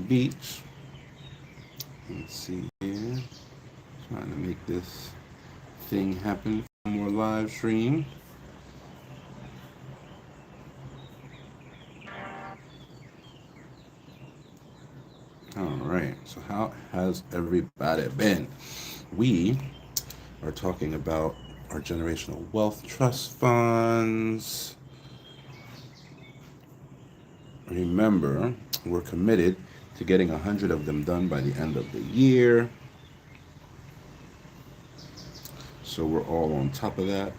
beach. Let's see here. Trying to make this thing happen for more live stream. All right. So how has everybody been? We are talking about our generational wealth trust funds. Remember, we're committed to getting 100 of them done by the end of the year. So we're all on top of that.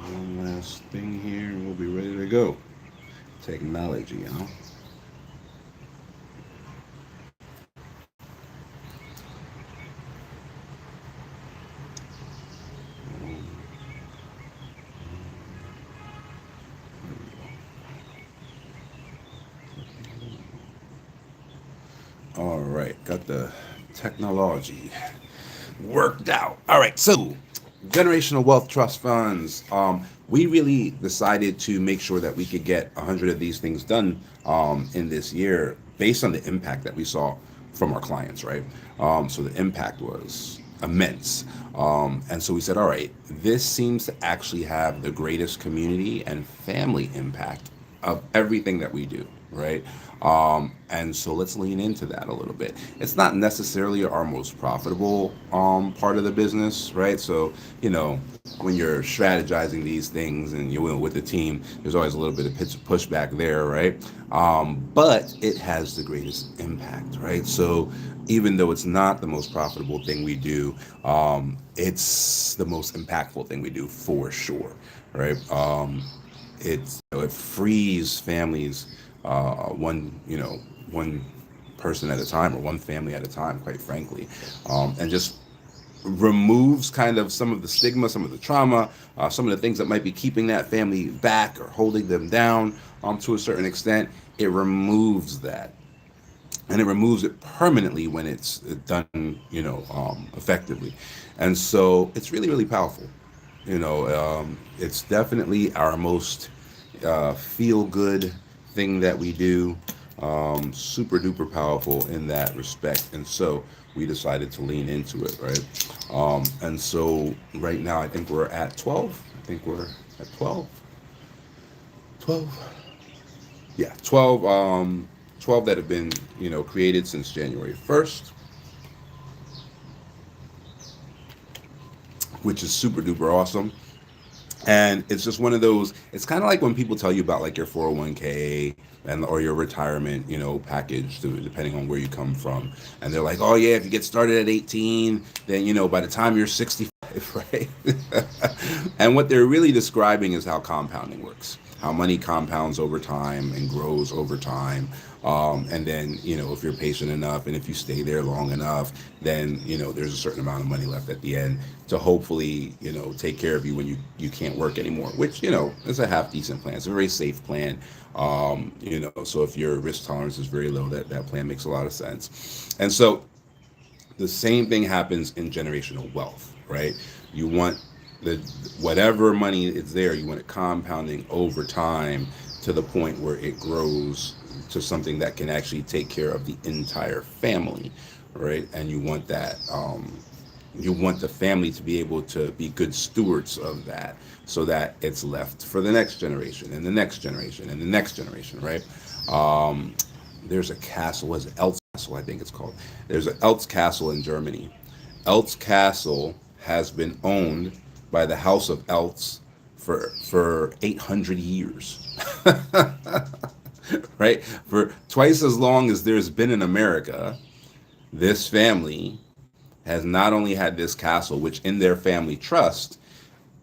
One last thing here, and we'll be ready to go. Technology, huh? All right, got the technology worked out. All right, so generational wealth trust funds. We really decided to make sure that we could get 100 of these things done in this year based on the impact that we saw from our clients, right? So the impact was immense. And so we said, all right, this seems to actually have the greatest community and family impact of everything that we do, right? And so let's lean into that a little bit. It's not necessarily our most profitable part of the business, right? So, when you're strategizing these things and you're with the team, there's always a little bit of pushback there, right? But it has the greatest impact, right? So even though it's not the most profitable thing we do, it's the most impactful thing we do for sure, right? It frees families, one person at a time or one family at a time, quite frankly, and just removes kind of some of the stigma, some of the trauma, some of the things that might be keeping that family back or holding them down to a certain extent. It removes that, and it removes it permanently when it's done, effectively. And so it's really, really powerful. It's definitely our most feel good thing that we do. Super duper powerful in that respect. And so we decided to lean into it, right? And so right now, I think we're at 12. I think we're at 12. 12. Yeah, 12. 12 that have been, created since January 1st, which is super duper awesome. And it's just one of those, it's kind of like when people tell you about like your 401k and or your retirement, package, depending on where you come from. And they're like, oh yeah, if you get started at 18, then by the time you're 65, right? And what they're really describing is how compounding works, how money compounds over time and grows over time. And then, if you're patient enough and if you stay there long enough, then, there's a certain amount of money left at the end to hopefully, take care of you when you can't work anymore, which, is a half decent plan. It's a very safe plan. So if your risk tolerance is very low, that plan makes a lot of sense. And so the same thing happens in generational wealth, right? You want the whatever money is there, you want it compounding over time to the point where it grows to something that can actually take care of the entire family, right? And you want the family to be able to be good stewards of that so that it's left for the next generation and the next generation and the next generation, right? There's a castle, was it Eltz Castle, I think it's called. There's an Eltz Castle in Germany. Eltz Castle has been owned by the House of Eltz for 800 years. Right? For twice as long as there's been in America, this family has not only had this castle, which in their family trust,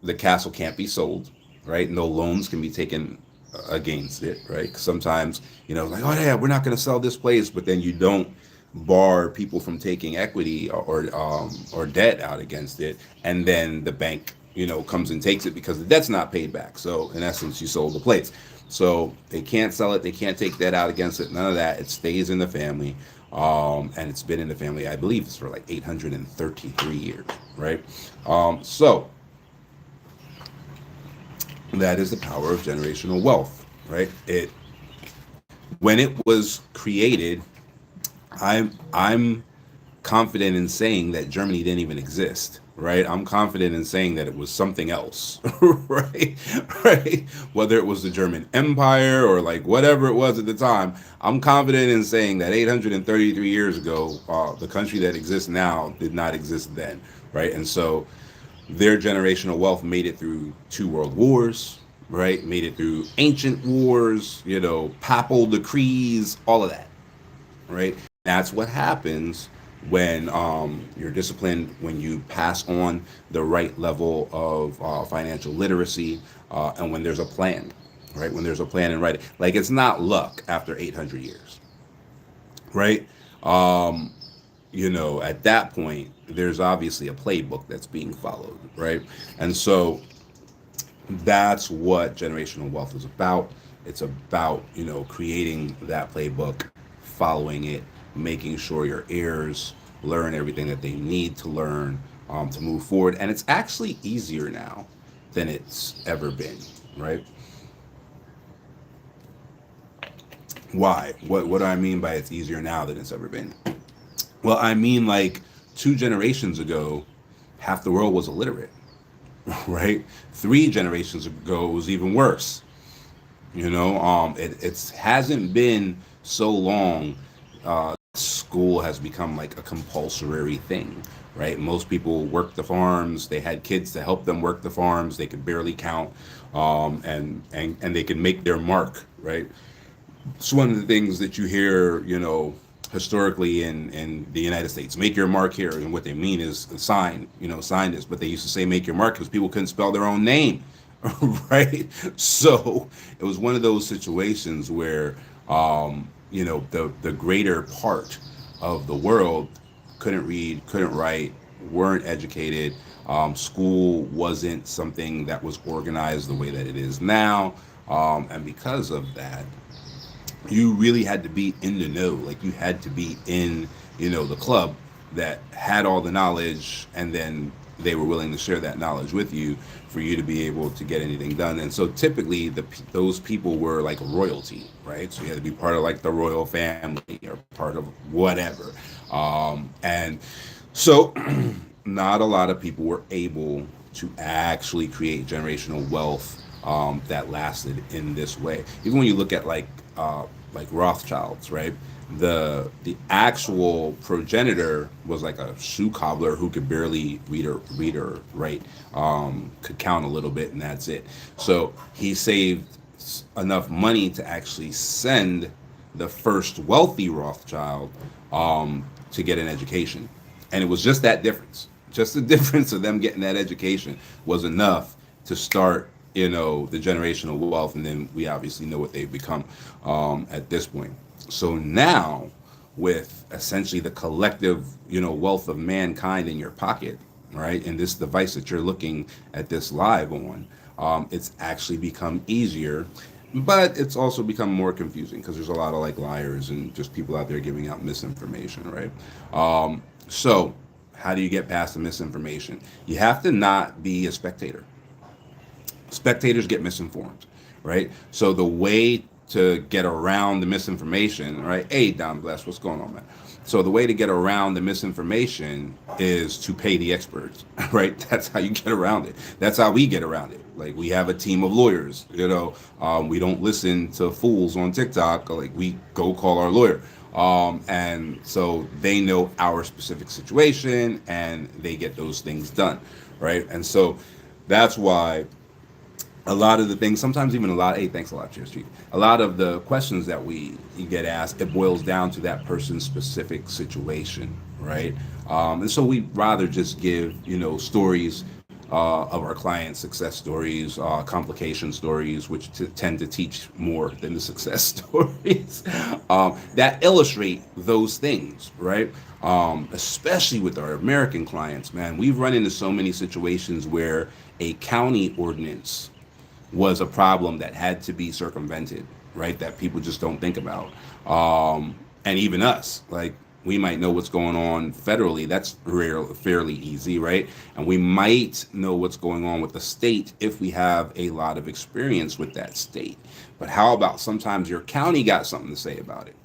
the castle can't be sold, right? No loans can be taken against it, right? 'Cause sometimes, like, oh yeah, we're not going to sell this place, but then you don't bar people from taking equity or debt out against it, and then the bank, comes and takes it because the debt's not paid back. So in essence, you sold the place. So they can't sell it, they can't take that out against it, none of that. It stays in the family. And it's been in the family, I believe, it's for like 833 years, right? So that is the power of generational wealth, right? It when it was created, I'm confident in saying that Germany didn't even exist, right? I'm confident in saying that it was something else, right? Right? Whether it was the German Empire or like whatever it was at the time, I'm confident in saying that 833 years ago, the country that exists now did not exist then, right? And so their generational wealth made it through two world wars, right? Made it through ancient wars, papal decrees, all of that, right? That's what happens when you're disciplined, when you pass on the right level of financial literacy, and when there's a plan, right? When there's a plan and right, like it's not luck after 800 years, right? Um, at that point, there's obviously a playbook that's being followed, right? And so that's what generational wealth is about. It's about, creating that playbook, following it, making sure your heirs learn everything that they need to learn to move forward. And it's actually easier now than it's ever been, right? Why? What do I mean by it's easier now than it's ever been? Well, I mean, like 2 generations ago, half the world was illiterate, right? 3 generations ago, it was even worse. It hasn't been so long. School has become like a compulsory thing, right? Most people work the farms. They had kids to help them work the farms. They could barely count, and they can make their mark, right? It's one of the things that you hear, historically in the United States. Make your mark here, and what they mean is sign, sign this. But they used to say make your mark because people couldn't spell their own name, right? So it was one of those situations where, the greater part of the world couldn't read, couldn't write, weren't educated. School wasn't something that was organized the way that it is now, and because of that, you really had to be in the know. Like you had to be in, the club that had all the knowledge, and then they were willing to share that knowledge with you for you to be able to get anything done. And so typically those people were like royalty, right? So you had to be part of like the royal family or part of whatever. And so not a lot of people were able to actually create generational wealth that lasted in this way. Even when you look at like Rothschilds, right? The actual progenitor was like a shoe cobbler who could barely read or write, could count a little bit, and that's it. So he saved enough money to actually send the first wealthy Rothschild to get an education, and it was just that difference. Just the difference of them getting that education was enough to start, the generational wealth, and then we obviously know what they've become at this point. So now, with essentially the collective, wealth of mankind in your pocket, right, and this device that you're looking at this live on, it's actually become easier, but it's also become more confusing because there's a lot of like liars and just people out there giving out misinformation, right? So, how do you get past the misinformation? You have to not be a spectator. Spectators get misinformed, right? So the way to get around the misinformation, right? Hey, Don Bless, what's going on, man? So the way to get around the misinformation is to pay the experts, right? That's how you get around it. That's how we get around it. Like we have a team of lawyers, we don't listen to fools on TikTok. Like we go call our lawyer. And so they know our specific situation and they get those things done, right? And so that's why a lot of the things, sometimes even a lot, hey, thanks a lot, cheers, Chief. A lot of the questions that we get asked, it boils down to that person's specific situation, right? And so we'd rather just give, stories of our clients' success stories, complication stories, which tend to teach more than the success stories, that illustrate those things, right? Especially with our American clients, man, we've run into so many situations where a county ordinance was a problem that had to be circumvented, right? That people just don't think about. And even us, like We might know what's going on federally. That's fairly easy, right? And we might know what's going on with the state if we have a lot of experience with that state. But how about sometimes your county got something to say about it,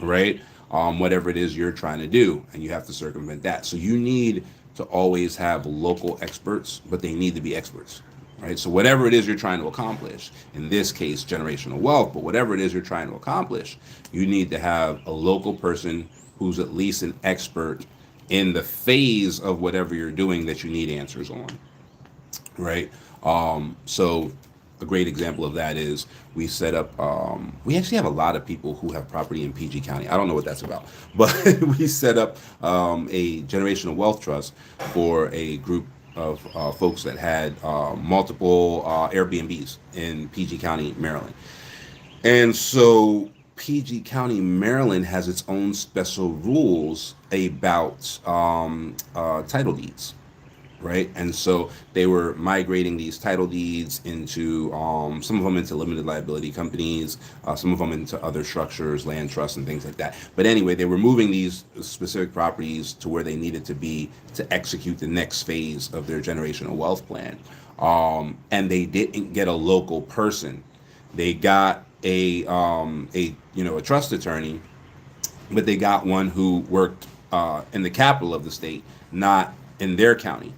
right? Whatever it is you're trying to do, and you have to circumvent that. So you need to always have local experts, but they need to be experts, right? So whatever it is you're trying to accomplish, in this case, generational wealth, but whatever it is you're trying to accomplish, you need to have a local person who's at least an expert in the phase of whatever you're doing that you need answers on, right? So a great example of that is we set up, we actually have a lot of people who have property in PG County. I don't know what that's about, but we set up a generational wealth trust for a group of folks that had multiple Airbnbs in PG County, Maryland. And so PG County, Maryland has its own special rules about title deeds, right? And so they were migrating these title deeds into some of them into limited liability companies, some of them into other structures, land trusts, and things like that. But anyway, they were moving these specific properties to where they needed to be to execute the next phase of their generational wealth plan. And they didn't get a local person. They got a trust attorney, but they got one who worked in the capital of the state, not in their county.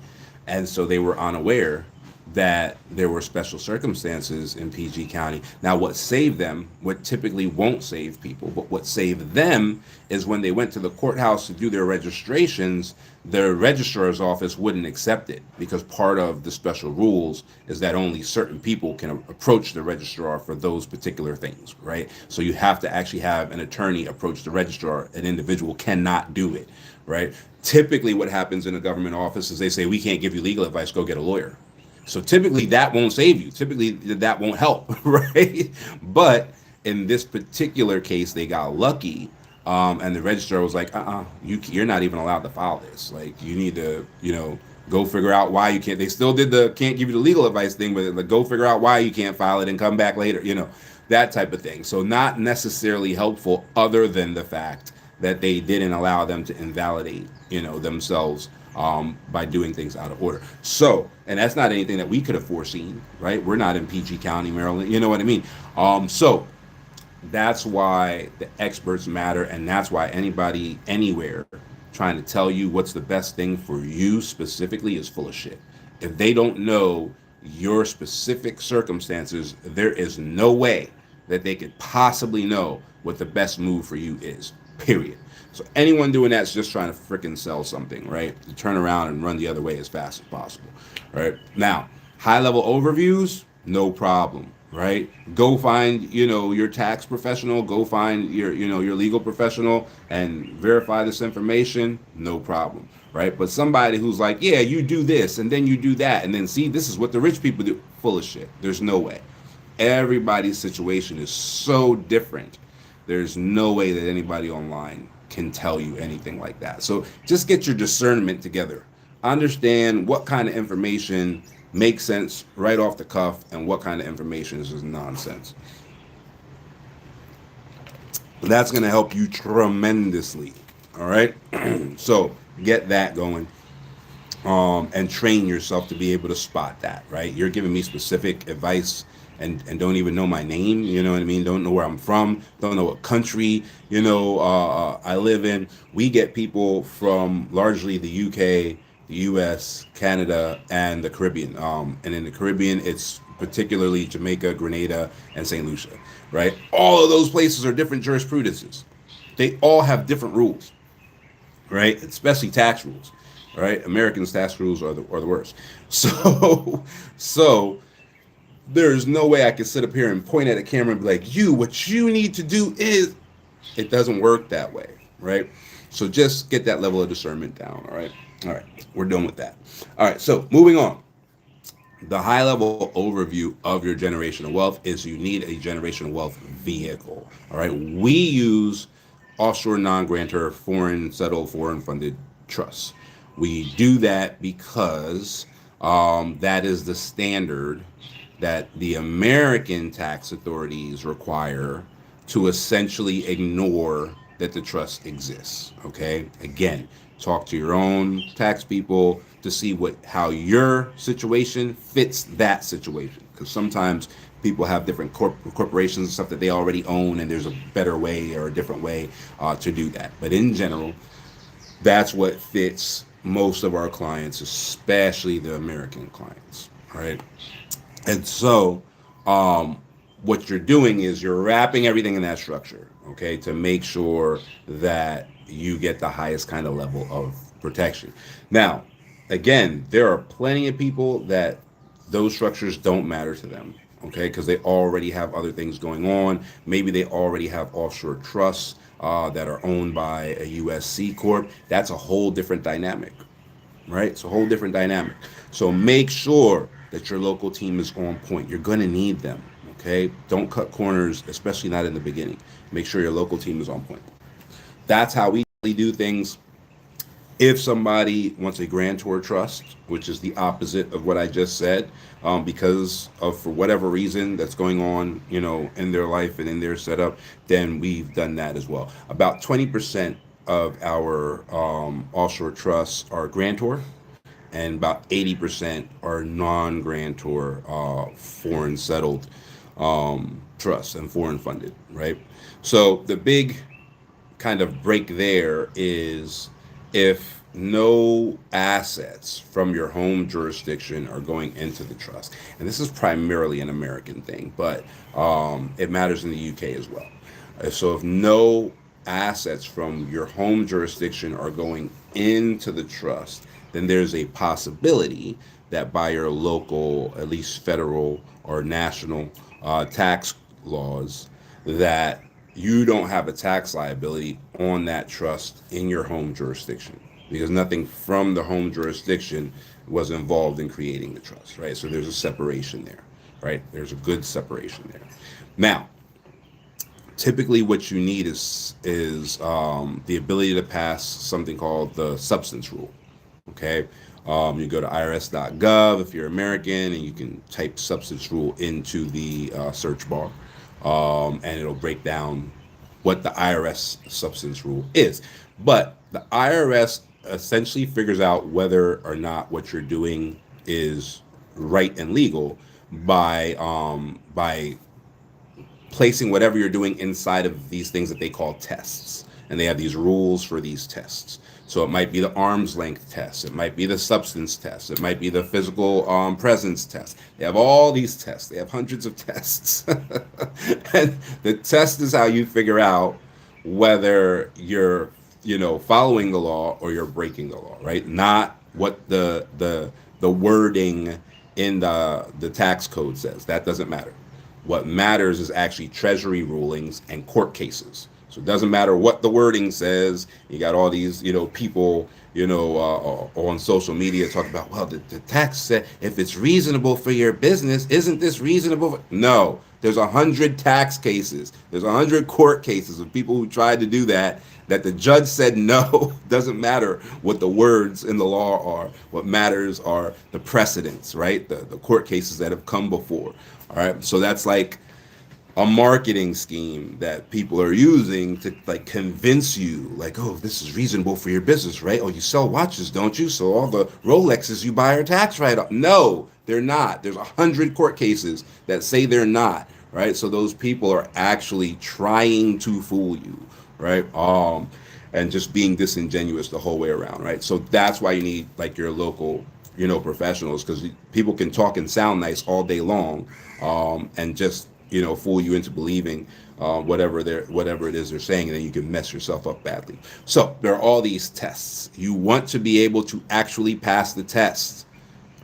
And so they were unaware that there were special circumstances in PG County. Now, what saved them, what typically won't save people, but what saved them is when they went to the courthouse to do their registrations, the registrar's office wouldn't accept it because part of the special rules is that only certain people can approach the registrar for those particular things, right? So you have to actually have an attorney approach the registrar. An individual cannot do it, right? Typically what happens in a government office is they say, we can't give you legal advice, go get a lawyer. So typically that won't save you. Typically that won't help, right? But in this particular case, they got lucky, and the registrar was like, you're not even allowed to file this. Like, you need to, go figure out why you can't. They still did the can't give you the legal advice thing, but like, go figure out why you can't file it and come back later, that type of thing. So not necessarily helpful, other than the fact that they didn't allow them to invalidate, themselves by doing things out of order. So, and that's not anything that we could have foreseen, right? We're not in PG County, Maryland. You know what I mean? So that's why the experts matter, and that's why anybody anywhere trying to tell you what's the best thing for you specifically is full of shit. If they don't know your specific circumstances, there is no way that they could possibly know what the best move for you is, period. So anyone doing that's just trying to freaking sell something, right? To turn around and run the other way as fast as possible, right? Now, high level overviews, no problem, right? Go find, your tax professional, go find your legal professional and verify this information, no problem, right? But somebody who's like, yeah, you do this and then you do that and then see, this is what the rich people do, full of shit. There's no way. Everybody's situation is so different. There's no way that anybody online can tell you anything like that. So just get your discernment together. Understand what kind of information makes sense right off the cuff and what kind of information is just nonsense. That's going to help you tremendously. All right. So get that going. And train yourself to be able to spot that, right? You're giving me specific advice and don't even know my name, you know what I mean? Don't know where I'm from, don't know what country, I live in. We get people from largely the UK, the US, Canada, and the Caribbean. And in the Caribbean, it's particularly Jamaica, Grenada, and St. Lucia, right? All of those places are different jurisprudences. They all have different rules, right? Especially tax rules. Right, Americans' tax rules are the worst. So there's no way I can sit up here and point at a camera and be like, what you need to do is. It doesn't work that way, right? So just get that level of discernment down. All right, we're done with that. All right, so moving on. The high level overview of your generational wealth is you need a generational wealth vehicle. All right, we use offshore non-grantor, foreign settled, foreign funded trusts. We do that because that is the standard that the American tax authorities require to essentially ignore that the trust exists. Okay, again, talk to your own tax people to see how your situation fits that situation, because sometimes people have different corporations and stuff that they already own, and there's a better way or a different way to do that. But in general, that's what fits most of our clients, especially the American clients. All right. And so, what you're doing is you're wrapping everything in that structure, okay, to make sure that you get the highest kind of level of protection. Now, again, there are plenty of people that those structures don't matter to them, okay, because they already have other things going on. Maybe they already have offshore trusts that are owned by a U.S. C corp. That's a whole different dynamic, right? It's a whole different dynamic. So make sure that your local team is on point. You're going to need them, okay? Don't cut corners, especially not in the beginning. Make sure your local team is on point. That's how we do things. If somebody wants a grantor trust, which is the opposite of what I just said, because of for whatever reason that's going on, in their life and in their setup, then we've done that as well. About 20% of our offshore trusts are grantor, and about 80% are non-grantor, foreign settled trusts and foreign funded, right? So the big kind of break there is if no assets from your home jurisdiction are going into the trust. And this is primarily an American thing, but it matters in the UK as well. So if no assets from your home jurisdiction are going into the trust, then there's a possibility that by your local, at least federal or national tax laws, that you don't have a tax liability on that trust in your home jurisdiction, because nothing from the home jurisdiction was involved in creating the trust, right? So there's a separation there, right? There's a good separation there. Now, typically what you need is the ability to pass something called the substance rule. Okay, you go to irs.gov if you're American, and you can type substance rule into the search bar, and it'll break down what the IRS substance rule is. But the IRS essentially figures out whether or not what you're doing is right and legal by placing whatever you're doing inside of these things that they call tests. And they have these rules for these tests. So it might be the arm's length test. It might be the substance test. It might be the physical presence test. They have all these tests. They have hundreds of tests. And the test is how you figure out whether you're, following the law or you're breaking the law, right? Not what the wording in the tax code says. That doesn't matter. What matters is actually Treasury rulings and court cases. So it doesn't matter what the wording says. You got all these, people, on social media talking about, well, the tax said if it's reasonable for your business, isn't this reasonable? No, there's 100 tax cases. There's 100 court cases of people who tried to do that the judge said no. Doesn't matter what the words in the law are. What matters are the precedents, right? The court cases that have come before. All right. So that's like a marketing scheme that people are using to like convince you, like, oh, this is reasonable for your business, right? Oh, you sell watches, don't you? So all the Rolexes you buy are tax write-off. No, they're not. There's 100 court cases that say they're not, right? So those people are actually trying to fool you, right? And just being disingenuous the whole way around, right? So that's why you need like your local, professionals, because people can talk and sound nice all day long, and just fool you into believing whatever it is they're saying, and then you can mess yourself up badly. So there are all these tests. You want to be able to actually pass the test,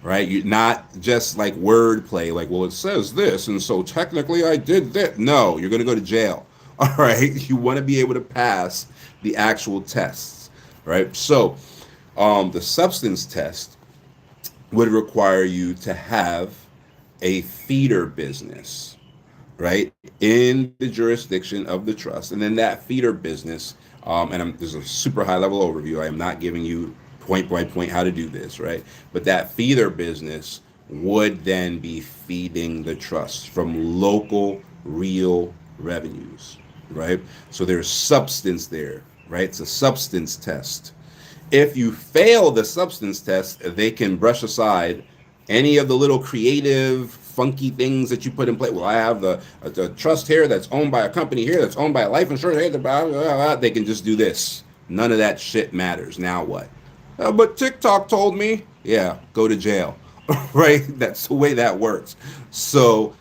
right? You not just like wordplay, like, well, it says this, and so technically I did that. No, you're going to go to jail. All right, you want to be able to pass the actual tests, right? So the substance test would require you to have a feeder business, right, in the jurisdiction of the trust. And then that feeder business, there's a super high level overview. I am not giving you point by point how to do this, right? But that feeder business would then be feeding the trust from local real revenues, right? So there's substance there, right? It's a substance test. If you fail the substance test, they can brush aside any of the little creative, funky things that you put in place. Well, I have the trust here that's owned by a company here that's owned by a life insurance here. Blah, blah, blah. They can just do this. None of that shit matters. Now what? But TikTok told me. Yeah, go to jail. Right? That's the way that works. So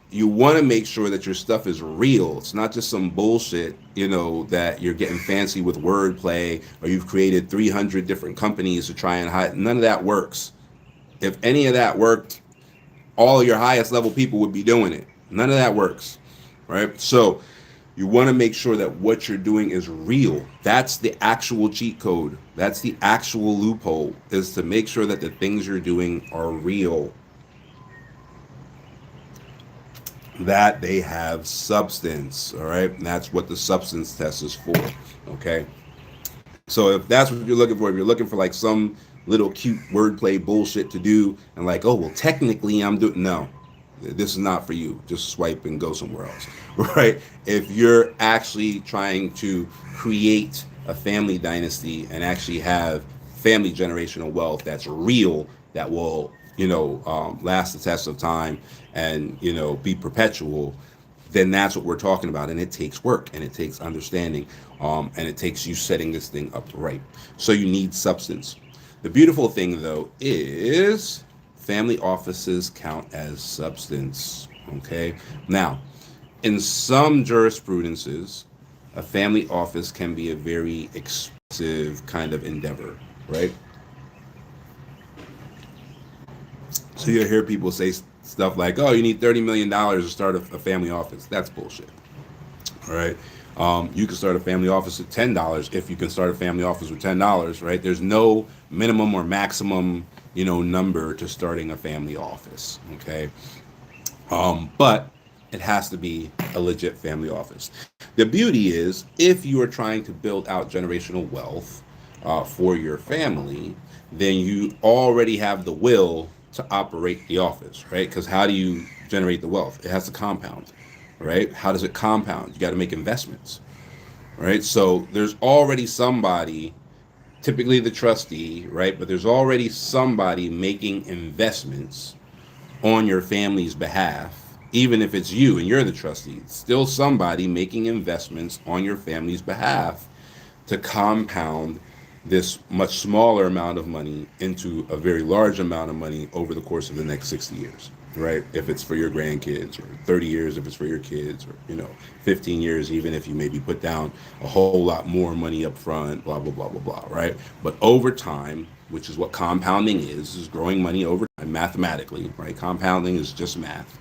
you want to make sure that your stuff is real. It's not just some bullshit, that you're getting fancy with wordplay or you've created 300 different companies to try and hide. None of that works. If any of that worked, all of your highest level people would be doing it. None of that works, right? So you want to make sure that what you're doing is real. That's the actual cheat code. That's the actual loophole, is to make sure that the things you're doing are real, that they have substance. All right. And that's what the substance test is for. Okay. So if that's what you're looking for, if you're looking for like some little cute wordplay bullshit to do, and like, oh, well, technically I'm doing, no, this is not for you. Just swipe and go somewhere else. Right. If you're actually trying to create a family dynasty and actually have family generational wealth that's real, that will, last the test of time and, be perpetual, then that's what we're talking about. And it takes work and it takes understanding, and it takes you setting this thing up right. So you need substance. The beautiful thing, though, is family offices count as substance. Okay. Now, in some jurisprudences, a family office can be a very expensive kind of endeavor, right? So you hear people say stuff like, "Oh, you need $30 million to start a family office." That's bullshit. All right. You can start a family office at $10 if you can start a family office with $10, right? There's no minimum or maximum, number to starting a family office. Okay. But it has to be a legit family office. The beauty is, if you are trying to build out generational wealth for your family, then you already have the will to operate the office, right? Because how do you generate the wealth? It has to compound, right? How does it compound? You got to make investments, right? So there's already somebody, typically the trustee, right? But there's already somebody making investments on your family's behalf. Even if it's you and you're the trustee, it's still somebody making investments on your family's behalf to compound this much smaller amount of money into a very large amount of money over the course of the next 60 years, right? If it's for your grandkids, or 30 years if it's for your kids, or 15 years even if you maybe put down a whole lot more money up front, blah blah blah blah blah, right? But over time, which is what compounding is growing money over time mathematically, right? Compounding is just math.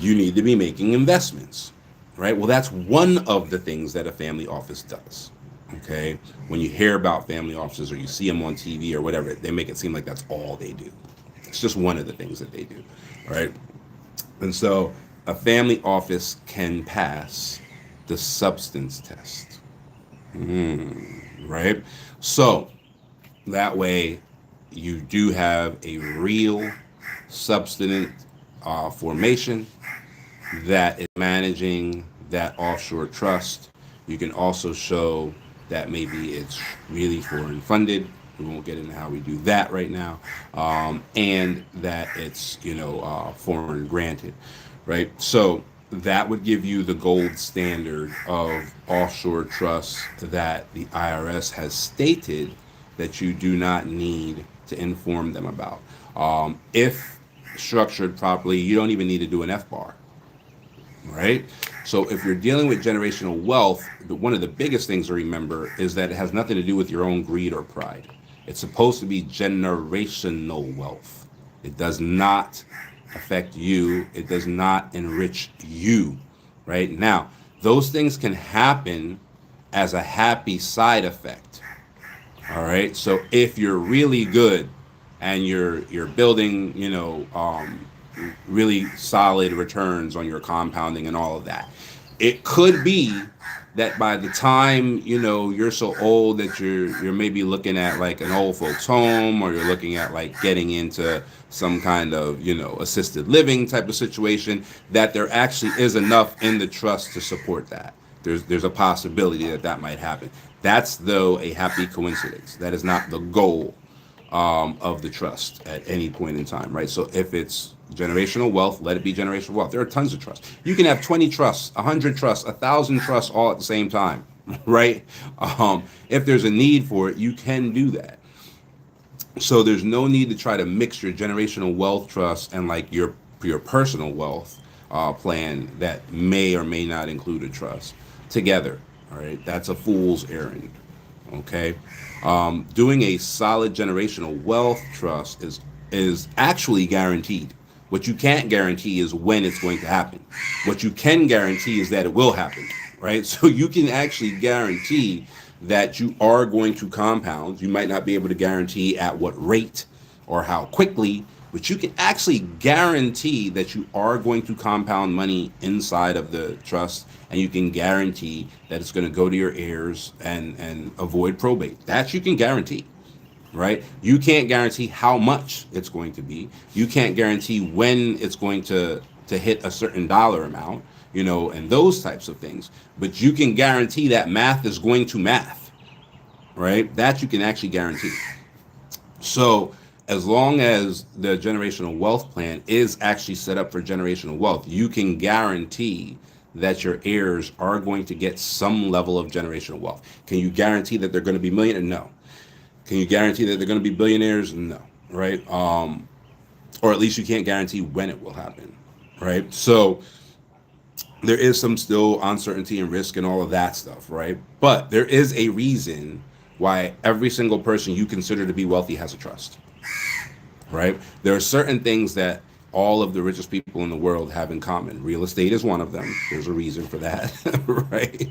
You need to be making investments, right? Well, that's one of the things that a family office does. Okay. When you hear about family offices or you see them on TV or whatever, they make it seem like that's all they do. It's just one of the things that they do. Right. And so a family office can pass the substance test. Right. So that way you do have a real substantive formation that is managing that offshore trust. You can also show that maybe it's really foreign funded. We won't get into how we do that right now, and that it's foreign granted, right? So that would give you the gold standard of offshore trusts that the IRS has stated that you do not need to inform them about. If structured properly, you don't even need to do an FBAR, right? So if you're dealing with generational wealth, one of the biggest things to remember is that it has nothing to do with your own greed or pride. It's supposed to be generational wealth. It does not affect you. It does not enrich you, right? Now, those things can happen as a happy side effect. All right. So if you're really good and you're building, really solid returns on your compounding and all of that, it could be that by the time you're so old that you're maybe looking at like an old folks home, or you're looking at like getting into some kind of assisted living type of situation, that there actually is enough in the trust to support that. There's a possibility that that might happen. That's though a happy coincidence. That is not the goal of the trust at any point in time, right? So if it's generational wealth, let it be generational wealth. There are tons of trusts. You can have 20 trusts, 100 trusts, 1,000 trusts all at the same time, right? If there's a need for it, you can do that. So there's no need to try to mix your generational wealth trust and like your personal wealth plan that may or may not include a trust together. All right, that's a fool's errand. Okay, doing a solid generational wealth trust is actually guaranteed. What you can't guarantee is when it's going to happen. What you can guarantee is that it will happen, right? So you can actually guarantee that you are going to compound. You might not be able to guarantee at what rate or how quickly, but you can actually guarantee that you are going to compound money inside of the trust, and you can guarantee that it's going to go to your heirs and avoid probate. That you can guarantee, right? You can't guarantee how much it's going to be. You can't guarantee when it's going to hit a certain dollar amount, and those types of things. But you can guarantee that math is going to math, right? That you can actually guarantee. So as long as the generational wealth plan is actually set up for generational wealth, you can guarantee that your heirs are going to get some level of generational wealth. Can you guarantee that they're going to be millionaires? No. Can you guarantee that they're going to be billionaires? No, right? Or at least you can't guarantee when it will happen, right? So there is some still uncertainty and risk and all of that stuff, right? But there is a reason why every single person you consider to be wealthy has a trust, right? There are certain things that all of the richest people in the world have in common. Real estate is one of them. There's a reason for that, right?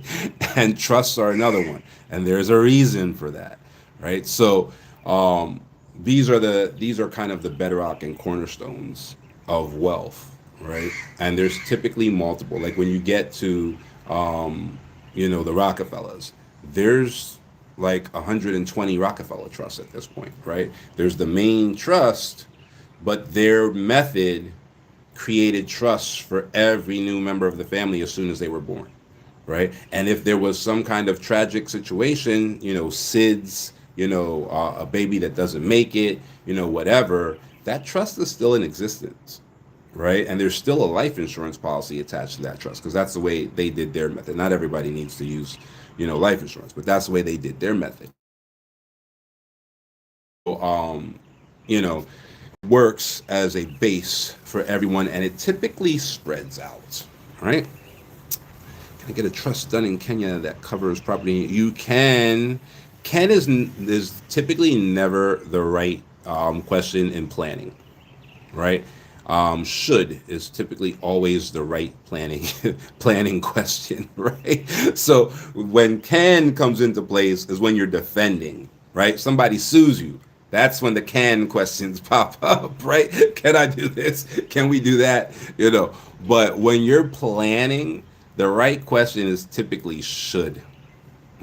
And trusts are another one, and there's a reason for that, right? So these are kind of the bedrock and cornerstones of wealth, right? And there's typically multiple. Like when you get to the Rockefellers, there's like 120 Rockefeller trusts at this point, right? There's the main trust, but their method created trusts for every new member of the family as soon as they were born, right? And if there was some kind of tragic situation, SIDS, a baby that doesn't make it, whatever, that trust is still in existence, right? And there's still a life insurance policy attached to that trust because that's the way they did their method. Not everybody needs to use, life insurance, but that's the way they did their method. So, works as a base for everyone, and it typically spreads out, right? Can I get a trust done in Kenya that covers property? You can. Can is typically never the right question in planning, right? Should is typically always the right planning question, right? So when can comes into place is when you're defending, right? Somebody sues you. That's when the can questions pop up, right? Can I do this? Can we do that? But when you're planning, the right question is typically should.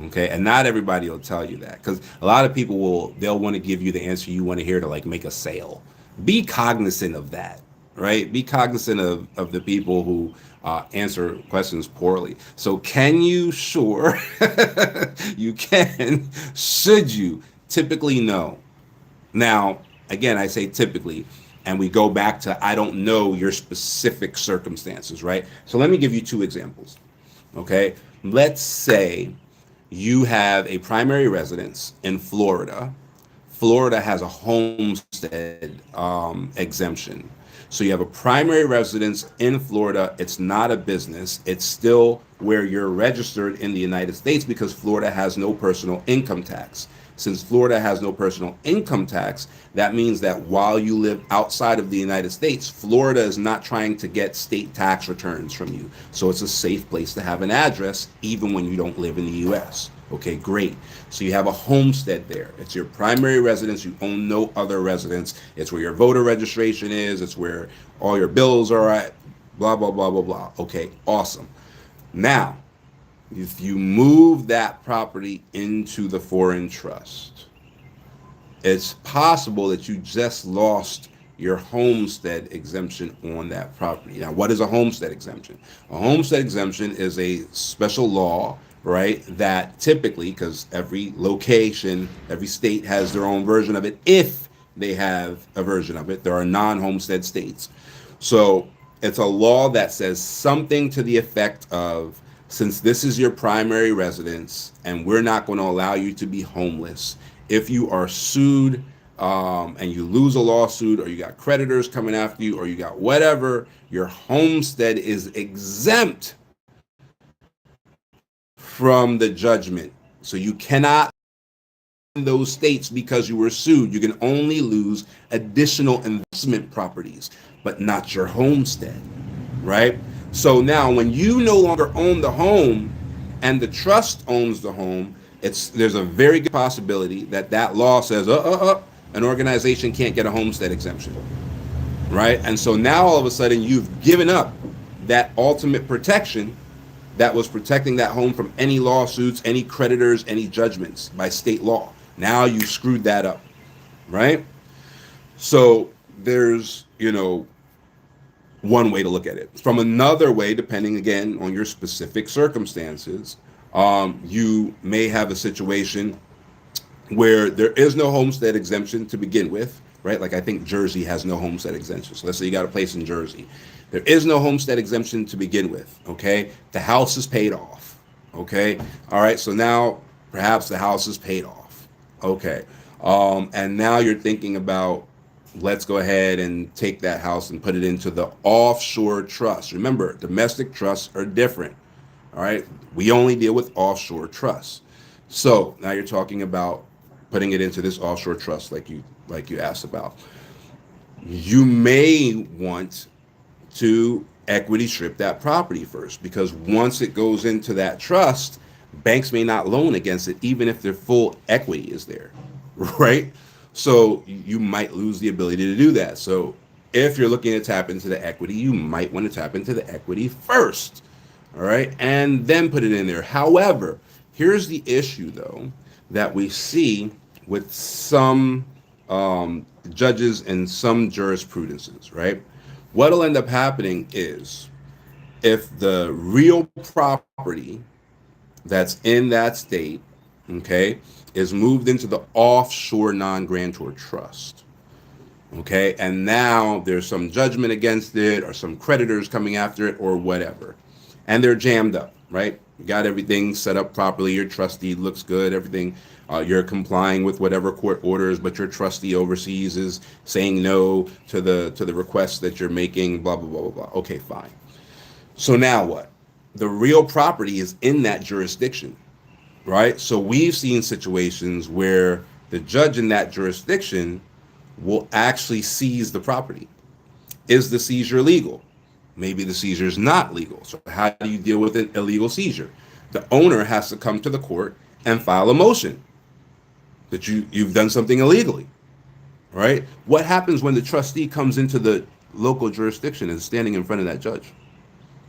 Okay, and not everybody will tell you that because a lot of people they'll want to give you the answer you want to hear to like make a sale. Be cognizant of that, right? Be cognizant of the people who answer questions poorly. So can you? Sure, you can. Should you? Typically, no. Now, again, I say typically, and we go back to I don't know your specific circumstances, right? So let me give you two examples. Okay, let's say you have a primary residence in Florida. Florida has a homestead exemption. So you have a primary residence in Florida. It's not a business. It's still where you're registered in the United States because Florida has no personal income tax. Since Florida has no personal income tax, that means that while you live outside of the United States, Florida is not trying to get state tax returns from you. So it's a safe place to have an address, even when you don't live in the U.S. Okay, great. So you have a homestead there. It's your primary residence. You own no other residence. It's where your voter registration is. It's where all your bills are at, blah, blah, blah, blah, blah. Okay, awesome. Now, if you move that property into the foreign trust, it's possible that you just lost your homestead exemption on that property. Now, what is a homestead exemption? A homestead exemption is a special law, right, that typically, because every location, every state has their own version of it, if they have a version of it, there are non-homestead states. So it's a law that says something to the effect of, since this is your primary residence and we're not going to allow you to be homeless, if you are sued and you lose a lawsuit, or you got creditors coming after you, or you got whatever, your homestead is exempt from the judgment. So you cannot in those states because you were sued. You can only lose additional investment properties, but not your homestead, right? So now when you no longer own the home and the trust owns the home, there's a very good possibility that that law says, an organization can't get a homestead exemption, right? And so now all of a sudden you've given up that ultimate protection that was protecting that home from any lawsuits, any creditors, any judgments by state law. Now you screwed that up, right? So there's, one way to look at it. From another way, depending again on your specific circumstances, you may have a situation where there is no homestead exemption to begin with, right? Like I think Jersey has no homestead exemption. So let's say you got a place in Jersey. There is no homestead exemption to begin with, okay? The house is paid off, okay? All right, so now perhaps the house is paid off, okay? And now you're thinking about, let's go ahead and take that house and put it into the offshore trust. Remember, domestic trusts are different, all right? We only deal with offshore trusts. So now you're talking about putting it into this offshore trust like you asked about. You may want to equity strip that property first, because once it goes into that trust, banks may not loan against it even if their full equity is there, right? So you might lose the ability to do that. So if you're looking to tap into the equity, you might want to tap into the equity first, all right, and then put it in there. However, here's the issue though that we see with some judges and some jurisprudences, right? What'll end up happening is, if the real property that's in that state, okay, is moved into the offshore non-grantor trust, okay, and now there's some judgment against it or some creditors coming after it or whatever, and they're jammed up, right? You got everything set up properly, your trustee looks good, everything, you're complying with whatever court orders, but your trustee overseas is saying no to the requests that you're making, blah, blah, blah, blah, blah. Okay, fine. So now what? The real property is in that jurisdiction, right? So we've seen situations where the judge in that jurisdiction will actually seize the property. Is the seizure legal? Maybe the seizure is not legal. So how do you deal with an illegal seizure? The owner has to come to the court and file a motion that you've done something illegally, right? What happens when the trustee comes into the local jurisdiction and is standing in front of that judge?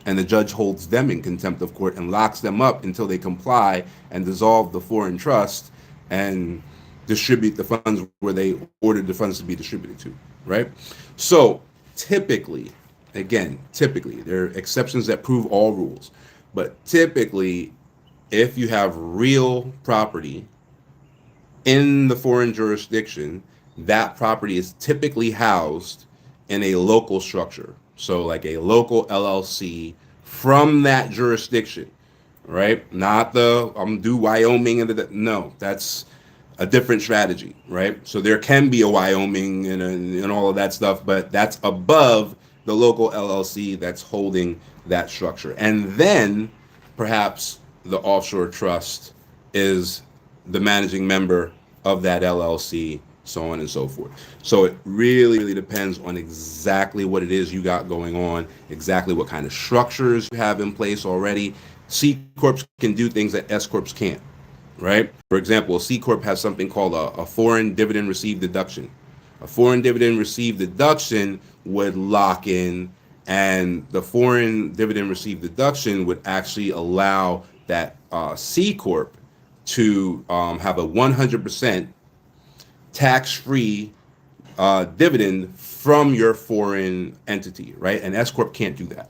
And the judge holds them in contempt of court and locks them up until they comply and dissolve the foreign trust and distribute the funds where they ordered the funds to be distributed to, right? So typically, there are exceptions that prove all rules, but typically, if you have real property in the foreign jurisdiction, that property is typically housed in a local structure. So like a local LLC from that jurisdiction, right? Not the do Wyoming and no, that's a different strategy, right? So there can be a Wyoming and all of that stuff, but that's above the local LLC that's holding that structure. And then perhaps the offshore trust is the managing member of that LLC, so on and so forth. So it really depends on exactly what it is you got going on, exactly what kind of structures you have in place already. C Corps can do things that S Corps can't, right? For example, a C Corp has something called a foreign dividend received deduction. A foreign dividend received deduction would lock in, and the foreign dividend received deduction would actually allow that C Corp to have a 100% tax-free dividend from your foreign entity, right? An S corp can't do that.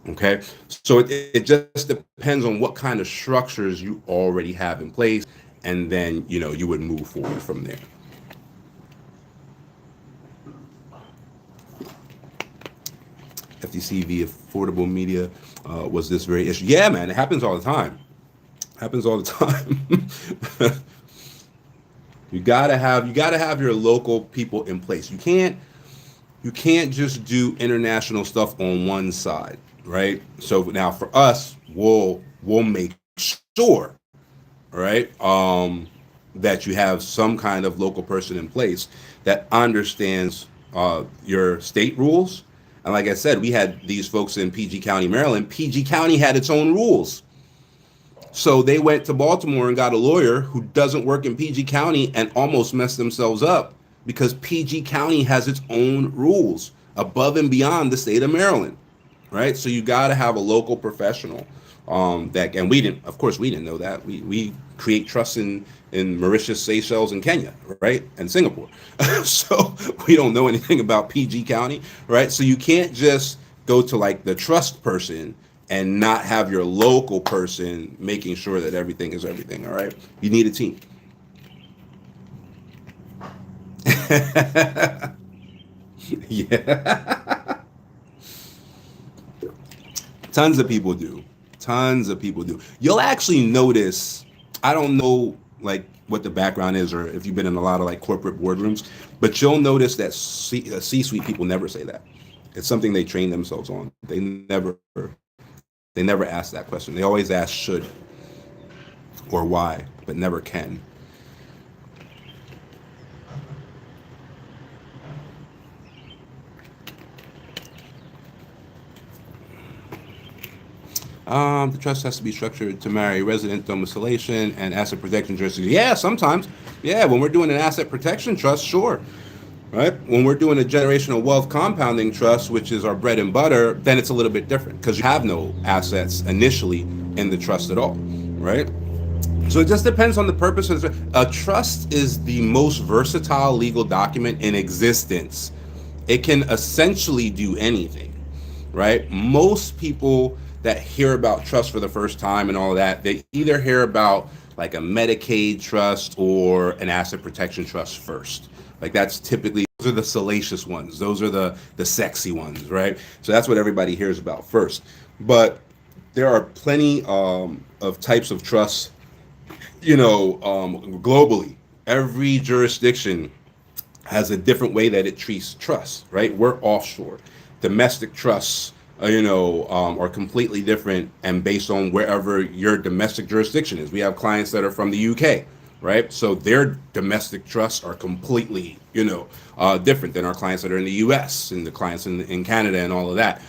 Okay, so it just depends on what kind of structures you already have in place, and then you would move forward from there. FTC via affordable media was this very issue. Yeah, man, it happens all the time. Happens all the time. You gotta have your local people in place. You can't just do international stuff on one side, right? So now for us, we'll make sure, right, that you have some kind of local person in place that understands your state rules. And like I said, we had these folks in PG County, Maryland. PG County had its own rules. So they went to Baltimore and got a lawyer who doesn't work in PG County and almost messed themselves up because PG County has its own rules above and beyond the state of Maryland, right? So you got to have a local professional that, and we didn't, of course, we didn't know that. We create trusts in Mauritius, Seychelles, and Kenya, right? And Singapore. So we don't know anything about PG County, right? So you can't just go to like the trust person and not have your local person making sure that everything is everything, all right? You need a team. Yeah. Tons of people do. Tons of people do. You'll actually notice, I don't know like what the background is or if you've been in a lot of like corporate boardrooms, but you'll notice that C-suite people never say that. It's something they train themselves on. They never ask that question. They always ask should or why, but never can. The trust has to be structured to marry resident domiciliation and asset protection jurisdiction. Yeah, sometimes. Yeah, when we're doing an asset protection trust, sure. Right? When we're doing a generational wealth compounding trust, which is our bread and butter, then it's a little bit different because you have no assets initially in the trust at all. Right? So it just depends on the purpose of a trust is the most versatile legal document in existence. It can essentially do anything, right? Most people that hear about trust for the first time and all of that, they either hear about like a Medicaid trust or an asset protection trust first. Like that's typically, those are the salacious ones. Those are the sexy ones, right? So that's what everybody hears about first. But there are plenty of types of trusts, globally. Every jurisdiction has a different way that it treats trusts, right? We're offshore. Domestic trusts, are completely different and based on wherever your domestic jurisdiction is. We have clients that are from the UK, right? So their domestic trusts are completely, different than our clients that are in the US and the clients in Canada and all of that.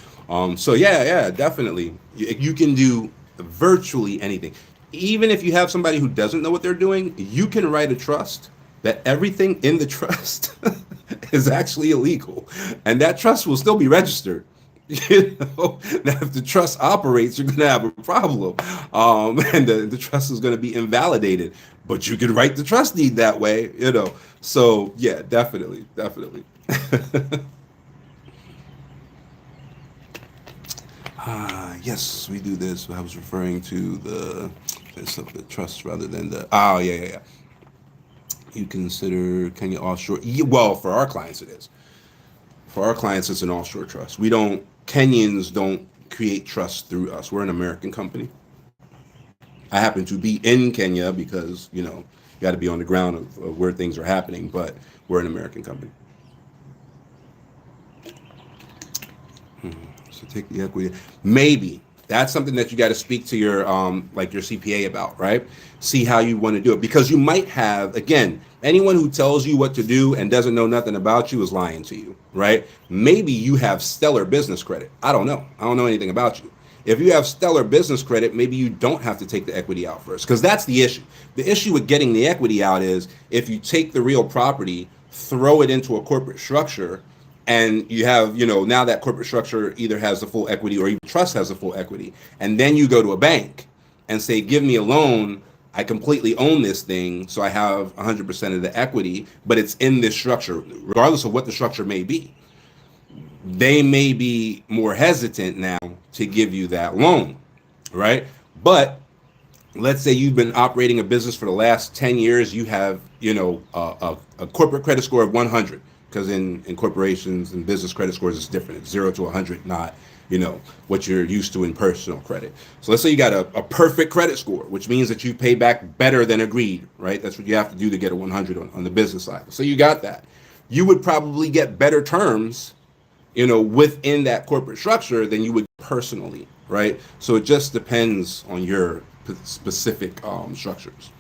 So yeah, definitely. You can do virtually anything. Even if you have somebody who doesn't know what they're doing, you can write a trust that everything in the trust is actually illegal. And that trust will still be registered. Now if the trust operates, you're going to have a problem. And the trust is going to be invalidated. But you can write the trust deed that way, So yeah, definitely. Yes, we do this. I was referring to the trust rather than the. Oh, yeah. You consider Kenya offshore? Well, for our clients, it is. For our clients, it's an offshore trust. Kenyans don't create trusts through us. We're an American company. I happen to be in Kenya because, you got to be on the ground of where things are happening, but we're an American company. So take the equity. Maybe that's something that you got to speak to your your CPA about, right? See how you want to do it, because you might have, again, anyone who tells you what to do and doesn't know nothing about you is lying to you, right? Maybe you have stellar business credit. I don't know. I don't know anything about you. If you have stellar business credit, maybe you don't have to take the equity out first, because that's the issue. The issue with getting the equity out is if you take the real property, throw it into a corporate structure, and you have, now that corporate structure either has the full equity or even trust has the full equity. And then you go to a bank and say, give me a loan I completely own this thing, so I have 100% of the equity, but it's in this structure, regardless of what the structure may be. They may be more hesitant now to give you that loan, right? But let's say you've been operating a business for the last 10 years, you have, a corporate credit score of 100, because in corporations and business credit scores it's different. It's 0 to 100, not, what you're used to in personal credit. So let's say you got a perfect credit score, which means that you pay back better than agreed, right? That's what you have to do to get a 100 on the business side. So you got that. You would probably get better terms, within that corporate structure than you would personally, right? So it just depends on your specific structures.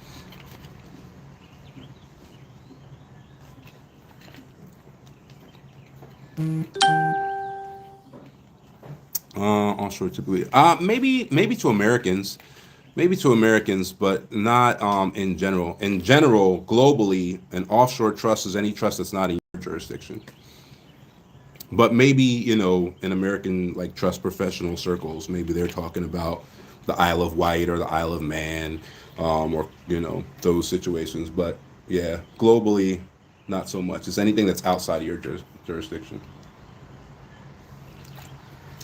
Offshore typically, maybe to Americans, but not in general. In general, globally, an offshore trust is any trust that's not in your jurisdiction. But maybe, in American like trust professional circles, maybe they're talking about the Isle of Wight or the Isle of Man, or those situations. But yeah, globally, not so much. It's anything that's outside of your jurisdiction,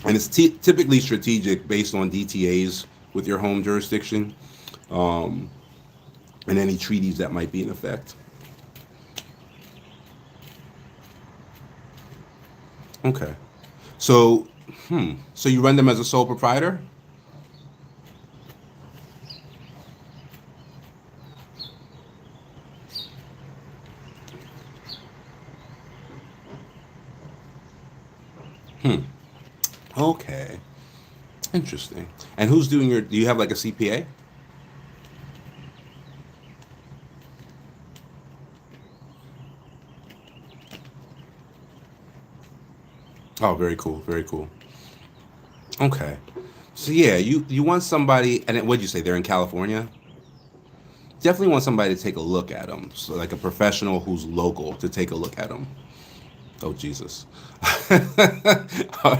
and it's typically strategic based on DTAs with your home jurisdiction, um, and any treaties that might be in effect. Okay, so so you run them as a sole proprietor? Hmm. Okay. Interesting. And who's doing your? Do you have like a CPA? Oh, very cool. Very cool. Okay. So yeah, you want somebody, and what'd you say? They're in California. Definitely want somebody to take a look at them. So like a professional who's local to take a look at them. Oh Jesus. All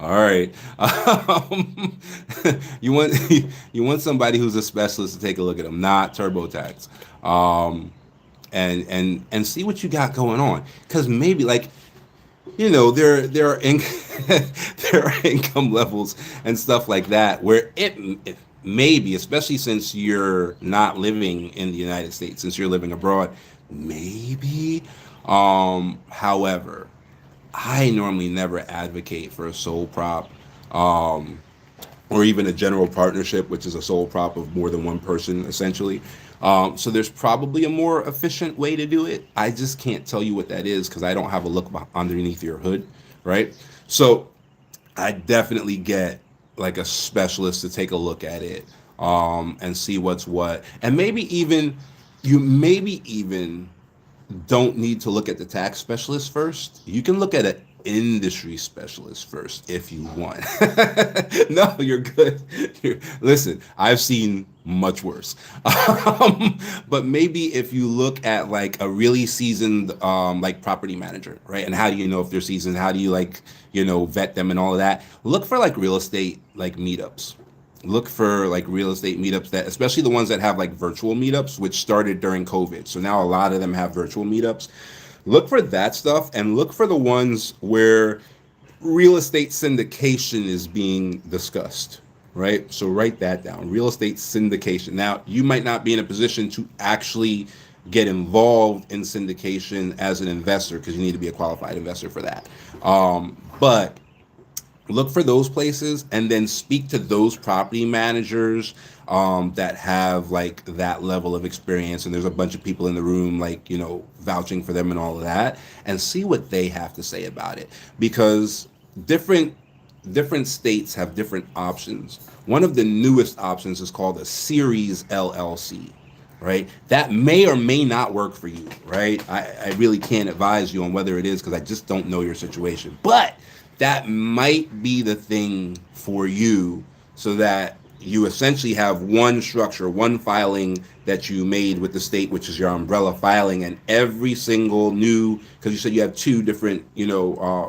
right. Um, you want you want somebody who's a specialist to take a look at them, not TurboTax. And see what you got going on, because maybe like there are there are income levels and stuff like that where it maybe, especially since you're not living in the United States, since you're living abroad, maybe. However, I normally never advocate for a sole prop, um, or even a general partnership, which is a sole prop of more than one person, essentially. So there's probably a more efficient way to do it. I just can't tell you what that is because I don't have a look underneath your hood, right? So I definitely get like a specialist to take a look at it, and see what's what, and maybe even don't need to look at the tax specialist first. You can look at an industry specialist first if you want. No, you're good. Listen, I've seen much worse. But maybe if you look at like a really seasoned like property manager, right? And how do you know if they're seasoned? How do you like, vet them and all of that? Look for like real estate like meetups. Look for like real estate meetups, that especially the ones that have like virtual meetups, which started during COVID. So now a lot of them have virtual meetups. Look for that stuff, and look for the ones where real estate syndication is being discussed, right? So write that down. Real estate syndication. Now, you might not be in a position to actually get involved in syndication as an investor, because you need to be a qualified investor for that. But look for those places and then speak to those property managers, that have like that level of experience, and there's a bunch of people in the room like vouching for them and all of that, and see what they have to say about it, because different different states have different options. One of the newest options is called a series LLC, right? That may or may not work for you, right? I really can't advise you on whether it is, because I just don't know your situation. But that might be the thing for you, so that you essentially have one structure, one filing that you made with the state, which is your umbrella filing, and every single new, because you said you have two different,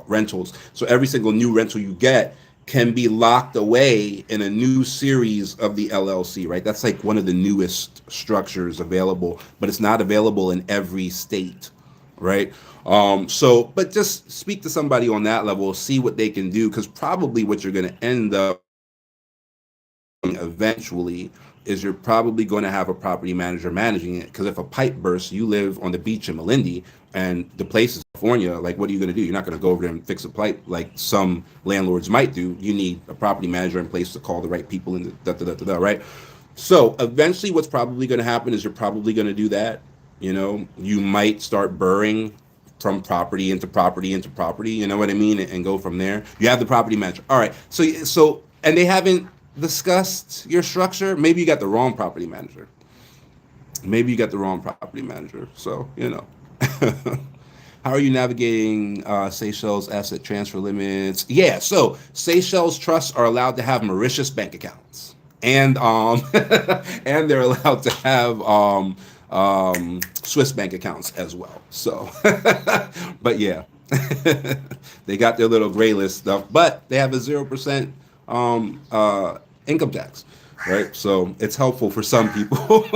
rentals. So every single new rental you get can be locked away in a new series of the LLC, right? That's like one of the newest structures available, but it's not available in every state, right? But just speak to somebody on that level, see what they can do, because probably what you're going to end up eventually is you're probably going to have a property manager managing it. Because if a pipe bursts, you live on the beach in Malindi and the place is California, like what are you going to do? You're not going to go over there and fix a pipe like some landlords might do. You need a property manager in place to call the right people and right? So eventually what's probably going to happen is you're probably going to do that. You might start burring from property into property into property, you know what I mean, and go from there. You have the property manager. All right. And they haven't discussed your structure. Maybe you got the wrong property manager. So, how are you navigating Seychelles asset transfer limits? Yeah, so Seychelles trusts are allowed to have Mauritius bank accounts, and and they're allowed to have Swiss bank accounts as well. So, but yeah, they got their little gray list stuff, but they have a 0% income tax, right? So it's helpful for some people.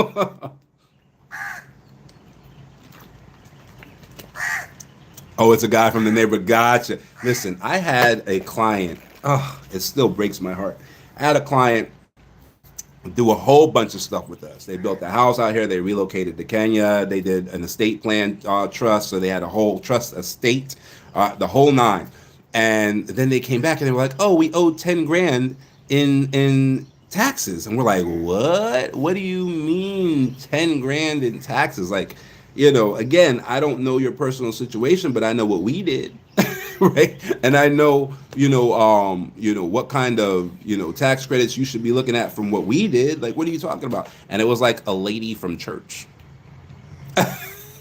Oh, it's a guy from the neighborhood. Gotcha. Listen, I had a client. Oh, it still breaks my heart. I had a client do a whole bunch of stuff with us. They built a house out here. They relocated to Kenya. They did an estate plan trust. So they had a whole trust estate, the whole nine. And then they came back and they were like, "Oh, we owed 10 grand in taxes." And we're like, "What? What do you mean 10 grand in taxes?" Like, again, I don't know your personal situation, but I know what we did. Right. And I know, what kind of, tax credits you should be looking at from what we did. Like, what are you talking about? And it was like a lady from church.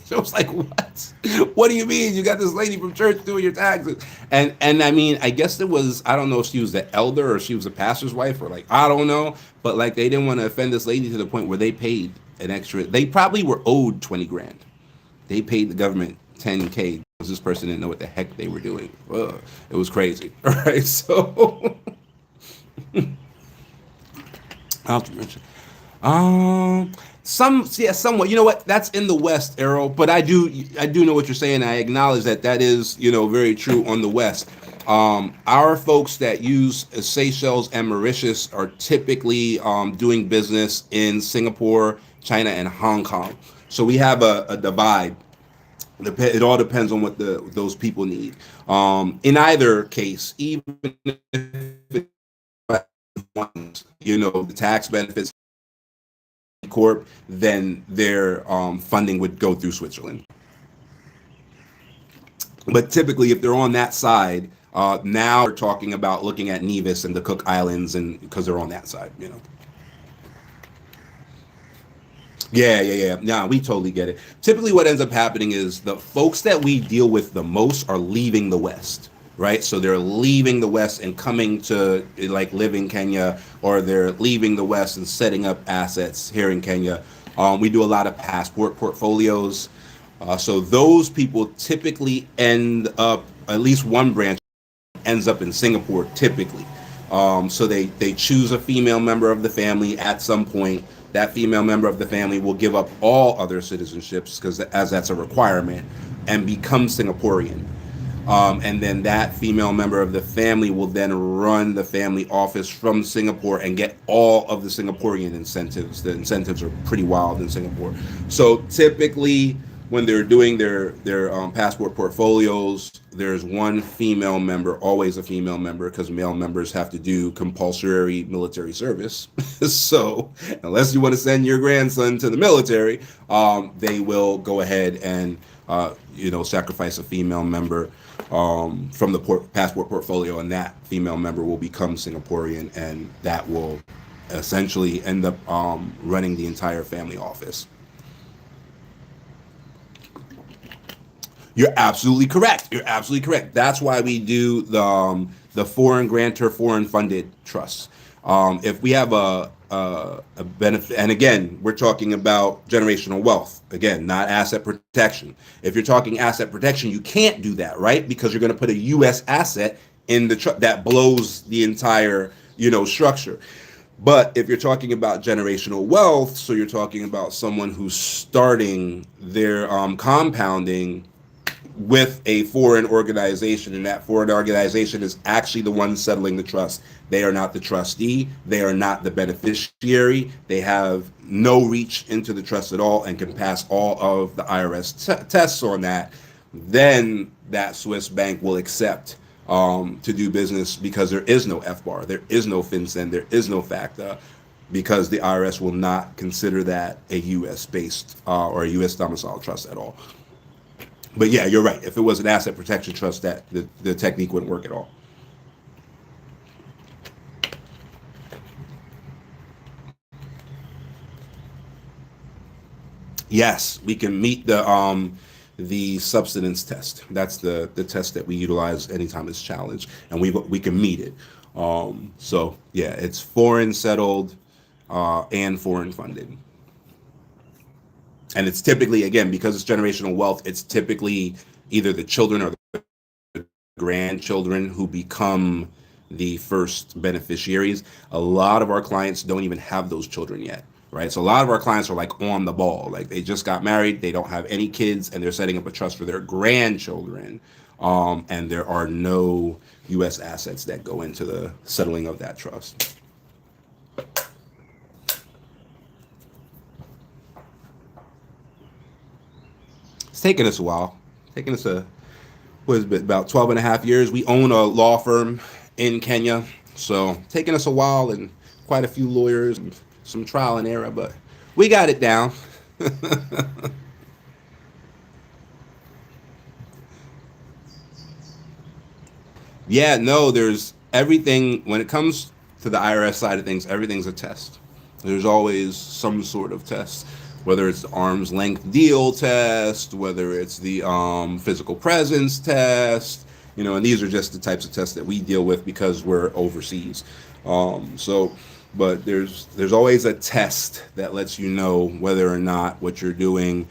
So I was like, what? What do you mean? You got this lady from church doing your taxes? And I mean, I guess I don't know if she was the elder or she was a pastor's wife or I don't know. But like, they didn't want to offend this lady to the point where they paid an extra. They probably were owed 20 grand. They paid the government 10K because this person didn't know what the heck they were doing. Ugh, it was crazy. All right. So, I'll mention. Somewhat. You know what? That's in the West, Errol. But I do know what you're saying. I acknowledge that is, very true on the West. Our folks that use Seychelles and Mauritius are typically doing business in Singapore, China, and Hong Kong. So we have a divide. It all depends on what those people need. In either case, even if the tax benefits corp, then their funding would go through Switzerland. But typically, if they're on that side, now we're talking about looking at Nevis and the Cook Islands, and because they're on that side. Yeah. No, we totally get it. Typically, what ends up happening is the folks that we deal with the most are leaving the West, right? So they're leaving the West and coming to live in Kenya, or they're leaving the West and setting up assets here in Kenya. We do a lot of passport portfolios. So those people typically end up, at least one branch ends up in Singapore, typically. So they choose a female member of the family at some point. That female member of the family will give up all other citizenships, because as that's a requirement, and become Singaporean. And then that female member of the family will then run the family office from Singapore and get all of the Singaporean incentives. The incentives are pretty wild in Singapore. So typically, when they're doing their passport portfolios, there's one female member, always a female member, because male members have to do compulsory military service. So unless you want to send your grandson to the military, they will go ahead and sacrifice a female member from the passport portfolio, and that female member will become Singaporean, and that will essentially end up running the entire family office. You're absolutely correct. That's why we do the foreign grantor, foreign funded trusts. If we have a benefit, and again, we're talking about generational wealth. Again, not asset protection. If you're talking asset protection, you can't do that, right? Because you're going to put a U.S. asset in the that blows the entire, structure. But if you're talking about generational wealth, so you're talking about someone who's starting their compounding with a foreign organization, and that foreign organization is actually the one settling the trust. They are not the trustee, they are not the beneficiary, they have no reach into the trust at all and can pass all of the IRS tests on that. Then that Swiss bank will accept to do business, because there is no FBAR, there is no FinCEN, there is no FACTA, because the IRS will not consider that a U.S. based or a U.S. domiciled trust at all. But yeah, you're right. If it was an asset protection trust, that the technique wouldn't work at all. Yes, we can meet the subsistence test. That's the test that we utilize anytime it's challenged, and we can meet it. So yeah, it's foreign settled and foreign funded. And it's typically, again, because it's generational wealth, it's typically either the children or the grandchildren who become the first beneficiaries. A lot of our clients don't even have those children yet, right? So a lot of our clients are like on the ball, like they just got married, they don't have any kids, and they're setting up a trust for their grandchildren. And there are no U.S. assets that go into the settling of that trust. It's taken us a while. Taking us what is it, about 12 and a half years. We own a law firm in Kenya, so taking us a while and quite a few lawyers and some trial and error, but we got it down. Yeah, no, there's everything when it comes to the IRS side of things, everything's a test. There's always some sort of test, whether it's the arm's length deal test, whether it's the physical presence test, and these are just the types of tests that we deal with because we're overseas. So, but there's always a test that lets you know whether or not what you're doing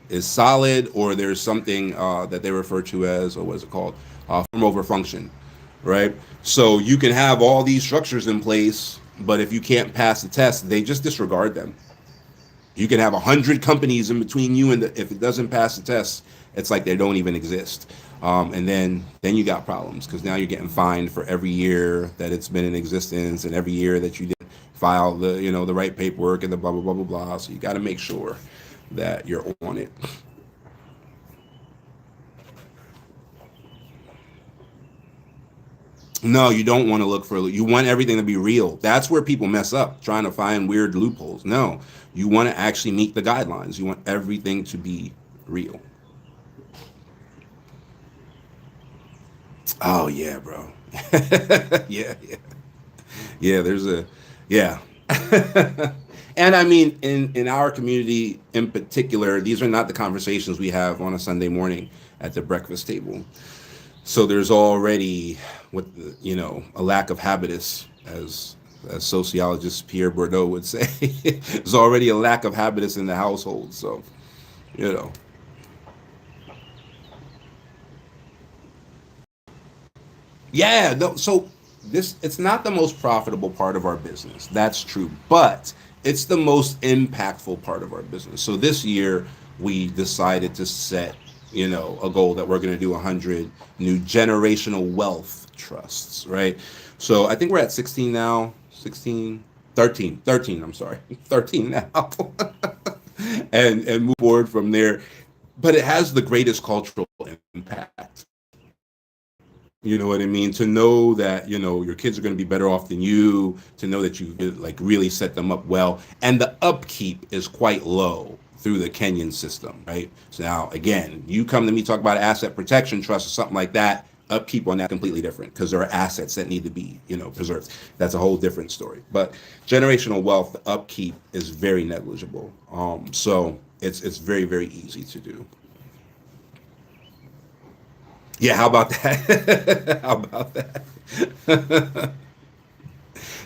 is solid, or there's something that they refer to as, or what is it called, form over function, right? So you can have all these structures in place, but if you can't pass the test, they just disregard them. You can have 100 companies in between you, and if it doesn't pass the test, it's like they don't even exist. And then you got problems, because now you're getting fined for every year that it's been in existence, and every year that you didn't file the right paperwork and the blah blah blah blah blah. So you got to make sure that you're on it. No, you don't want to look for. You want everything to be real. That's where people mess up, trying to find weird loopholes. No, you want to actually meet the guidelines. You want everything to be real. Oh yeah, bro. Yeah, yeah, yeah. There's a yeah. And I mean, in our community in particular, these are not the conversations we have on a Sunday morning at the breakfast table. So there's already a lack of habitus, as sociologist Pierre Bourdieu would say. There's already a lack of habitus in the household. So you know, yeah. No, so it's not the most profitable part of our business. That's true, but it's the most impactful part of our business. So this year we decided to set a goal that we're going to do 100 new generational wealth trusts, right? So I think we're at 16 now, 16, 13, 13. I'm sorry, 13 now, and move forward from there. But it has the greatest cultural impact. You know what I mean? To know that, your kids are going to be better off than you, to know that you like really set them up well. And the upkeep is quite low through the Kenyan system, right? So now, again, you come to me talk about asset protection trust or something like that, upkeep on that completely different, because there are assets that need to be, preserved. That's a whole different story. But generational wealth, the upkeep is very negligible. So it's very, very easy to do. Yeah, how about that? How about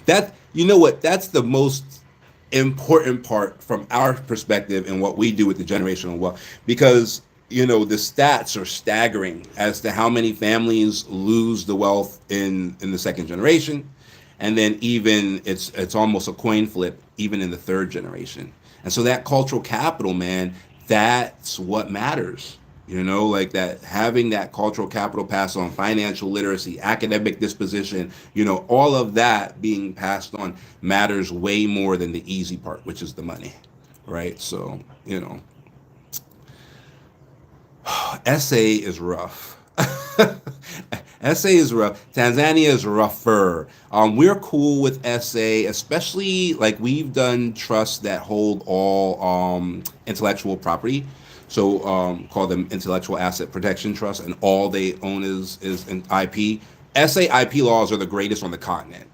that? You know what? That's the most important part from our perspective and what we do with the generational wealth. Because the stats are staggering as to how many families lose the wealth in the second generation, and then even it's almost a coin flip even in the third generation. And so that cultural capital, man, that's what matters. Like that, having that cultural capital pass on, financial literacy, academic disposition, all of that being passed on matters way more than the easy part, which is the money, right? So, SA is rough. SA is rough. Tanzania is rougher. We're cool with SA, especially like we've done trusts that hold all intellectual property. So call them intellectual asset protection trusts, and all they own is an IP. SA IP laws are the greatest on the continent.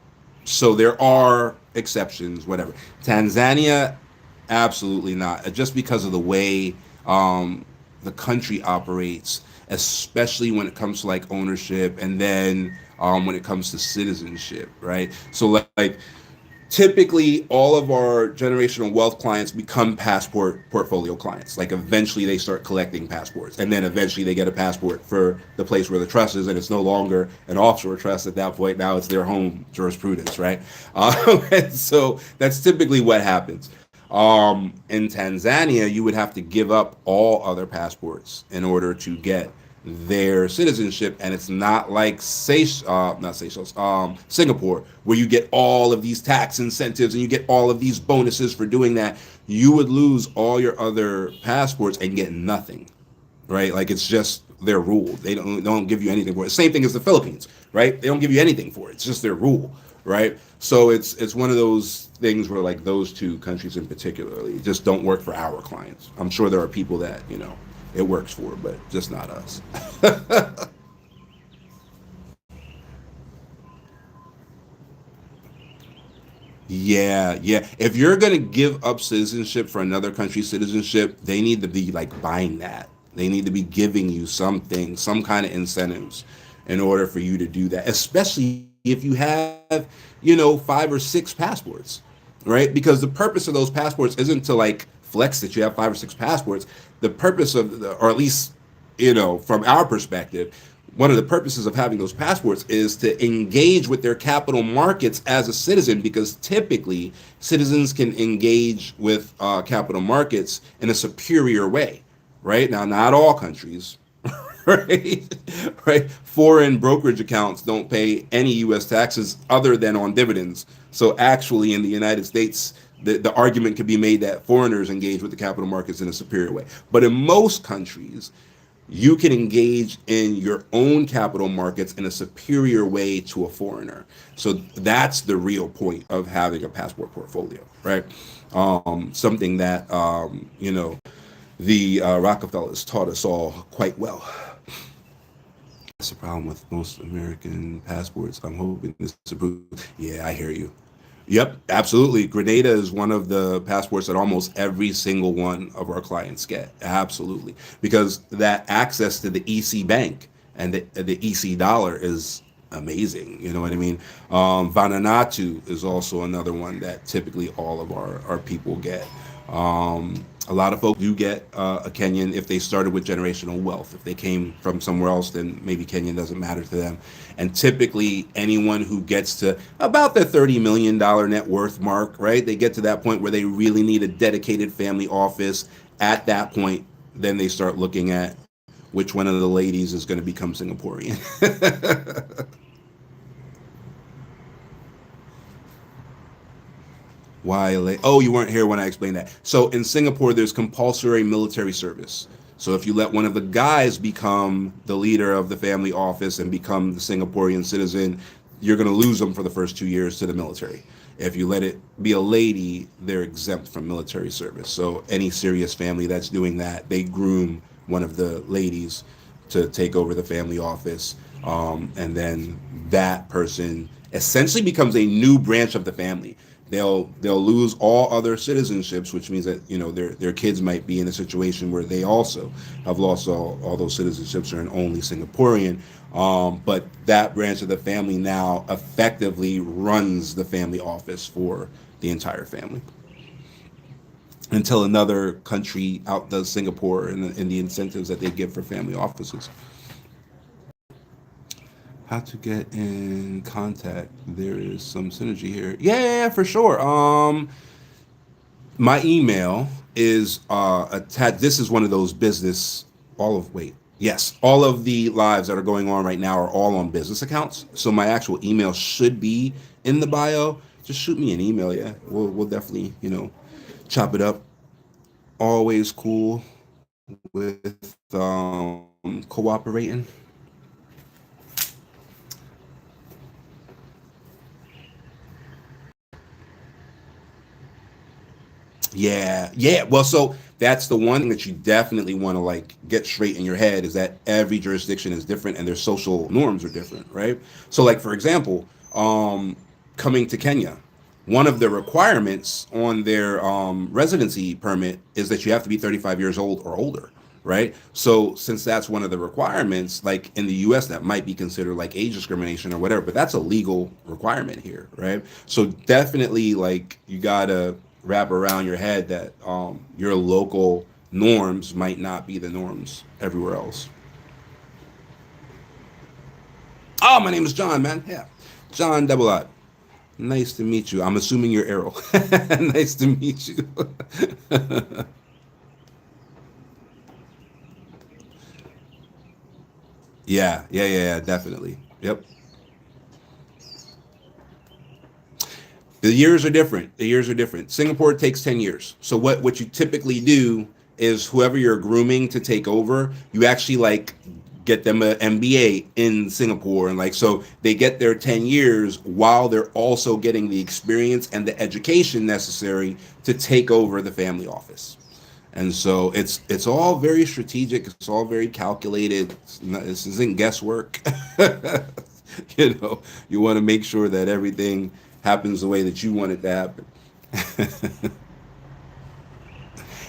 So there are exceptions, whatever. Tanzania, absolutely not. Just because of the way the country operates, especially when it comes to like ownership, and then when it comes to citizenship, right? So like typically all of our generational wealth clients become passport portfolio clients. Like eventually they start collecting passports, and then eventually they get a passport for the place where the trust is, and it's no longer an offshore trust at that point. Now it's their home jurisprudence, right? And so that's typically what happens. In Tanzania, you would have to give up all other passports in order to get their citizenship, and it's not like not Seychelles, Singapore, where you get all of these tax incentives and you get all of these bonuses for doing that. You would lose all your other passports and get nothing, right? Like it's just their rule. They don't give you anything for it. Same thing as the Philippines, right? They don't give you anything for it. It's just their rule, right? So it's one of those things where like those two countries in particularly just don't work for our clients. I'm sure there are people that it works for, but just not us. Yeah, yeah. If you're gonna give up citizenship for another country's citizenship, they need to be like buying that. They need to be giving you something, some kind of incentives in order for you to do that. Especially if you have, 5 or 6 passports, right? Because the purpose of those passports isn't to like flex that you have 5 or 6 passports. The purpose or at least, from our perspective, one of the purposes of having those passports is to engage with their capital markets as a citizen, because typically citizens can engage with capital markets in a superior way, right? Now, not all countries, right? Right? Foreign brokerage accounts don't pay any U.S. taxes other than on dividends. So actually, in the United States, the argument could be made that foreigners engage with the capital markets in a superior way. But in most countries, you can engage in your own capital markets in a superior way to a foreigner. So that's the real point of having a passport portfolio, right? Something that the Rockefellers taught us all quite well. That's the problem with most American passports. I'm hoping this improves. Yeah, I hear you. Yep, absolutely. Grenada is one of the passports that almost every single one of our clients get. Absolutely. Because that access to the EC bank and the EC dollar is amazing. You know what I mean? Vanuatu is also another one that typically all of our people get. A lot of folks do get a Kenyan if they started with generational wealth. If they came from somewhere else, then maybe Kenyan doesn't matter to them. And typically, anyone who gets to about the $30 million net worth mark, right? They get to that point where they really need a dedicated family office. At that point, then they start looking at which one of the ladies is going to become Singaporean. Why? Oh, you weren't here when I explained that. So in Singapore, there's compulsory military service. So if you let one of the guys become the leader of the family office and become the Singaporean citizen, you're going to lose them for the first 2 years to the military. If you let it be a lady, they're exempt from military service. So any serious family that's doing that, they groom one of the ladies to take over the family office, and then that person essentially becomes a new branch of the family. They'll lose all other citizenships, which means that their kids might be in a situation where they also have lost all those citizenships, are an only Singaporean. But that branch of the family now effectively runs the family office for the entire family. until another country outdoes Singapore in the incentives that they give for family offices. How to get in contact? There is some synergy here. Yeah, yeah, yeah, for sure. My email is attached. This is one of those business. All of wait, yes, all of the lives that are going on right now are all on business accounts. So my actual email should be in the bio. Just shoot me an email. Yeah, we'll definitely chop it up. Always cool with cooperating. Yeah, yeah. Well, so that's the one thing that you definitely want to like get straight in your head is that every jurisdiction is different and their social norms are different, right? So, like for example, coming to Kenya, one of the requirements on their residency permit is that you have to be 35 years old or older, right? So, since that's one of the requirements, like in the U.S., that might be considered like age discrimination or whatever, but that's a legal requirement here, right? So, definitely, like you gotta wrap around your head that your local norms might not be the norms everywhere else. Oh, my name is John, man. Yeah, John Double Odd. Nice to meet you. I'm assuming you're Errol. Nice to meet you. Yeah, yeah, yeah, yeah, definitely. Yep. The years are different. The years are different. Singapore takes 10 years. So what you typically do is whoever you're grooming to take over, you actually like get them an MBA in Singapore and like so they get their 10 years while they're also getting the experience and the education necessary to take over the family office. And so it's all very strategic. It's all very calculated. This isn't guesswork. You want to make sure that everything happens the way that you want it to happen.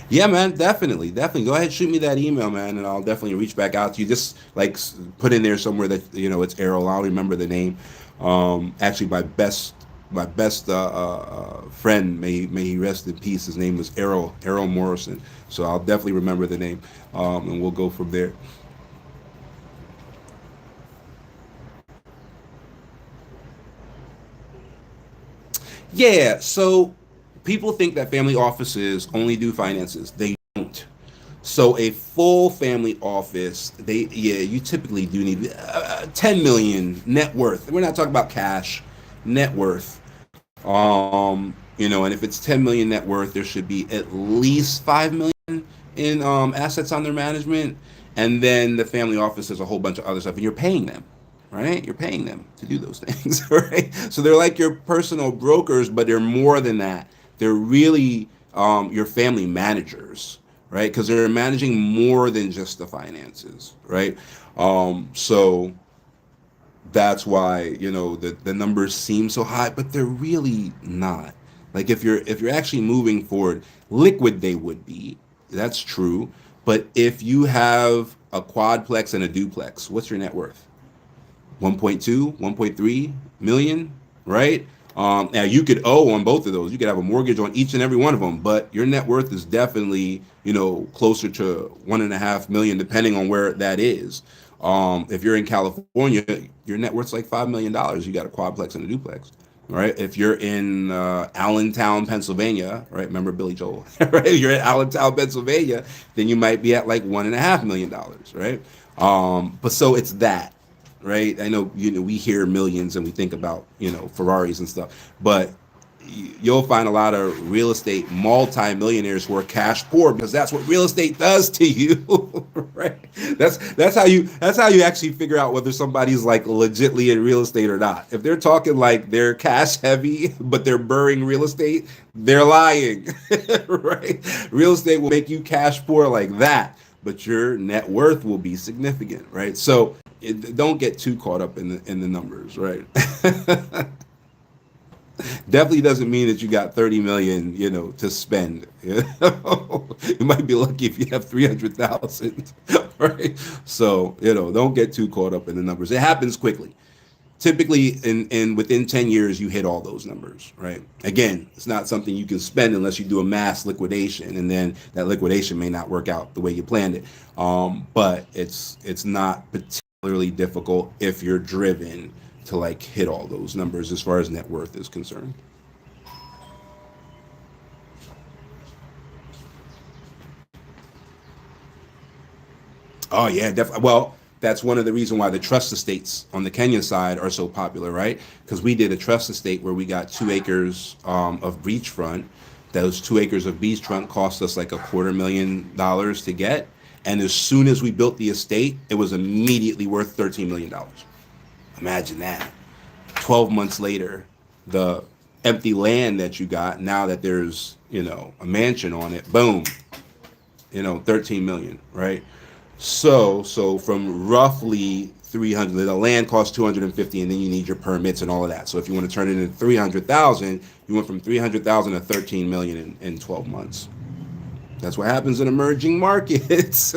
Yeah, man, definitely, definitely. Go ahead, shoot me that email, man, and I'll definitely reach back out to you. Just like put in there somewhere that it's Errol. I'll remember the name. Actually, my best friend, may he rest in peace. His name was Errol Morrison. So I'll definitely remember the name, and we'll go from there. Yeah. So people think that family offices only do finances. They don't. So a full family office, you typically do need 10 million net worth. We're not talking about cash, net worth. And if it's 10 million net worth, there should be at least 5 million in assets under management, and then the family office has a whole bunch of other stuff, and you're paying them, right? You're paying them to do those things, right? So they're like your personal brokers, but they're more than that. They're really your family managers, right? Because they're managing more than just the finances, right? So that's why the numbers seem so high, but they're really not. Like if you're actually moving forward, liquid they would be. That's true. But if you have a quadplex and a duplex, what's your net worth? 1.2, 1.3 million, right? Now you could owe on both of those. You could have a mortgage on each and every one of them, but your net worth is definitely, closer to 1.5 million, depending on where that is. If you're in California, your net worth's like $5 million. You got a quadplex and a duplex, right? If you're in Allentown, Pennsylvania, right? Remember Billy Joel, right? If you're in Allentown, Pennsylvania, then you might be at like $1.5 million, right? But so it's that, right? I know we hear millions and we think about Ferraris and stuff, but you'll find a lot of real estate multi-millionaires who are cash poor because that's what real estate does to you. Right? That's how you actually figure out whether somebody's like legitly in real estate or not. If they're talking like they're cash heavy but they're burring real estate, they're lying. Right? Real estate will make you cash poor like that, but your net worth will be significant, right? So don't get too caught up in the numbers, right? Definitely doesn't mean that you got 30 million, to spend. You might be lucky if you have 300,000, right? So, don't get too caught up in the numbers. It happens quickly. typically in within 10 years you hit all those numbers, right? Again, it's not something you can spend unless you do a mass liquidation, and then that liquidation may not work out the way you planned it. But it's not particularly difficult if you're driven to like hit all those numbers as far as net worth is concerned. Oh yeah, definitely. Well, that's one of the reasons why the trust estates on the Kenya side are so popular, right? Because we did a trust estate where we got 2 acres of beachfront. Those 2 acres of beachfront cost us like $250,000 to get, and as soon as we built the estate, it was immediately worth $13 million. Imagine that. 12 months later, the empty land that you got, now that there's a mansion on it, boom, 13 million, right? So from roughly 300, the land costs 250, and then you need your permits and all of that. So if you want to turn it into 300,000, you went from 300,000 to 13 million in 12 months. That's what happens in emerging markets,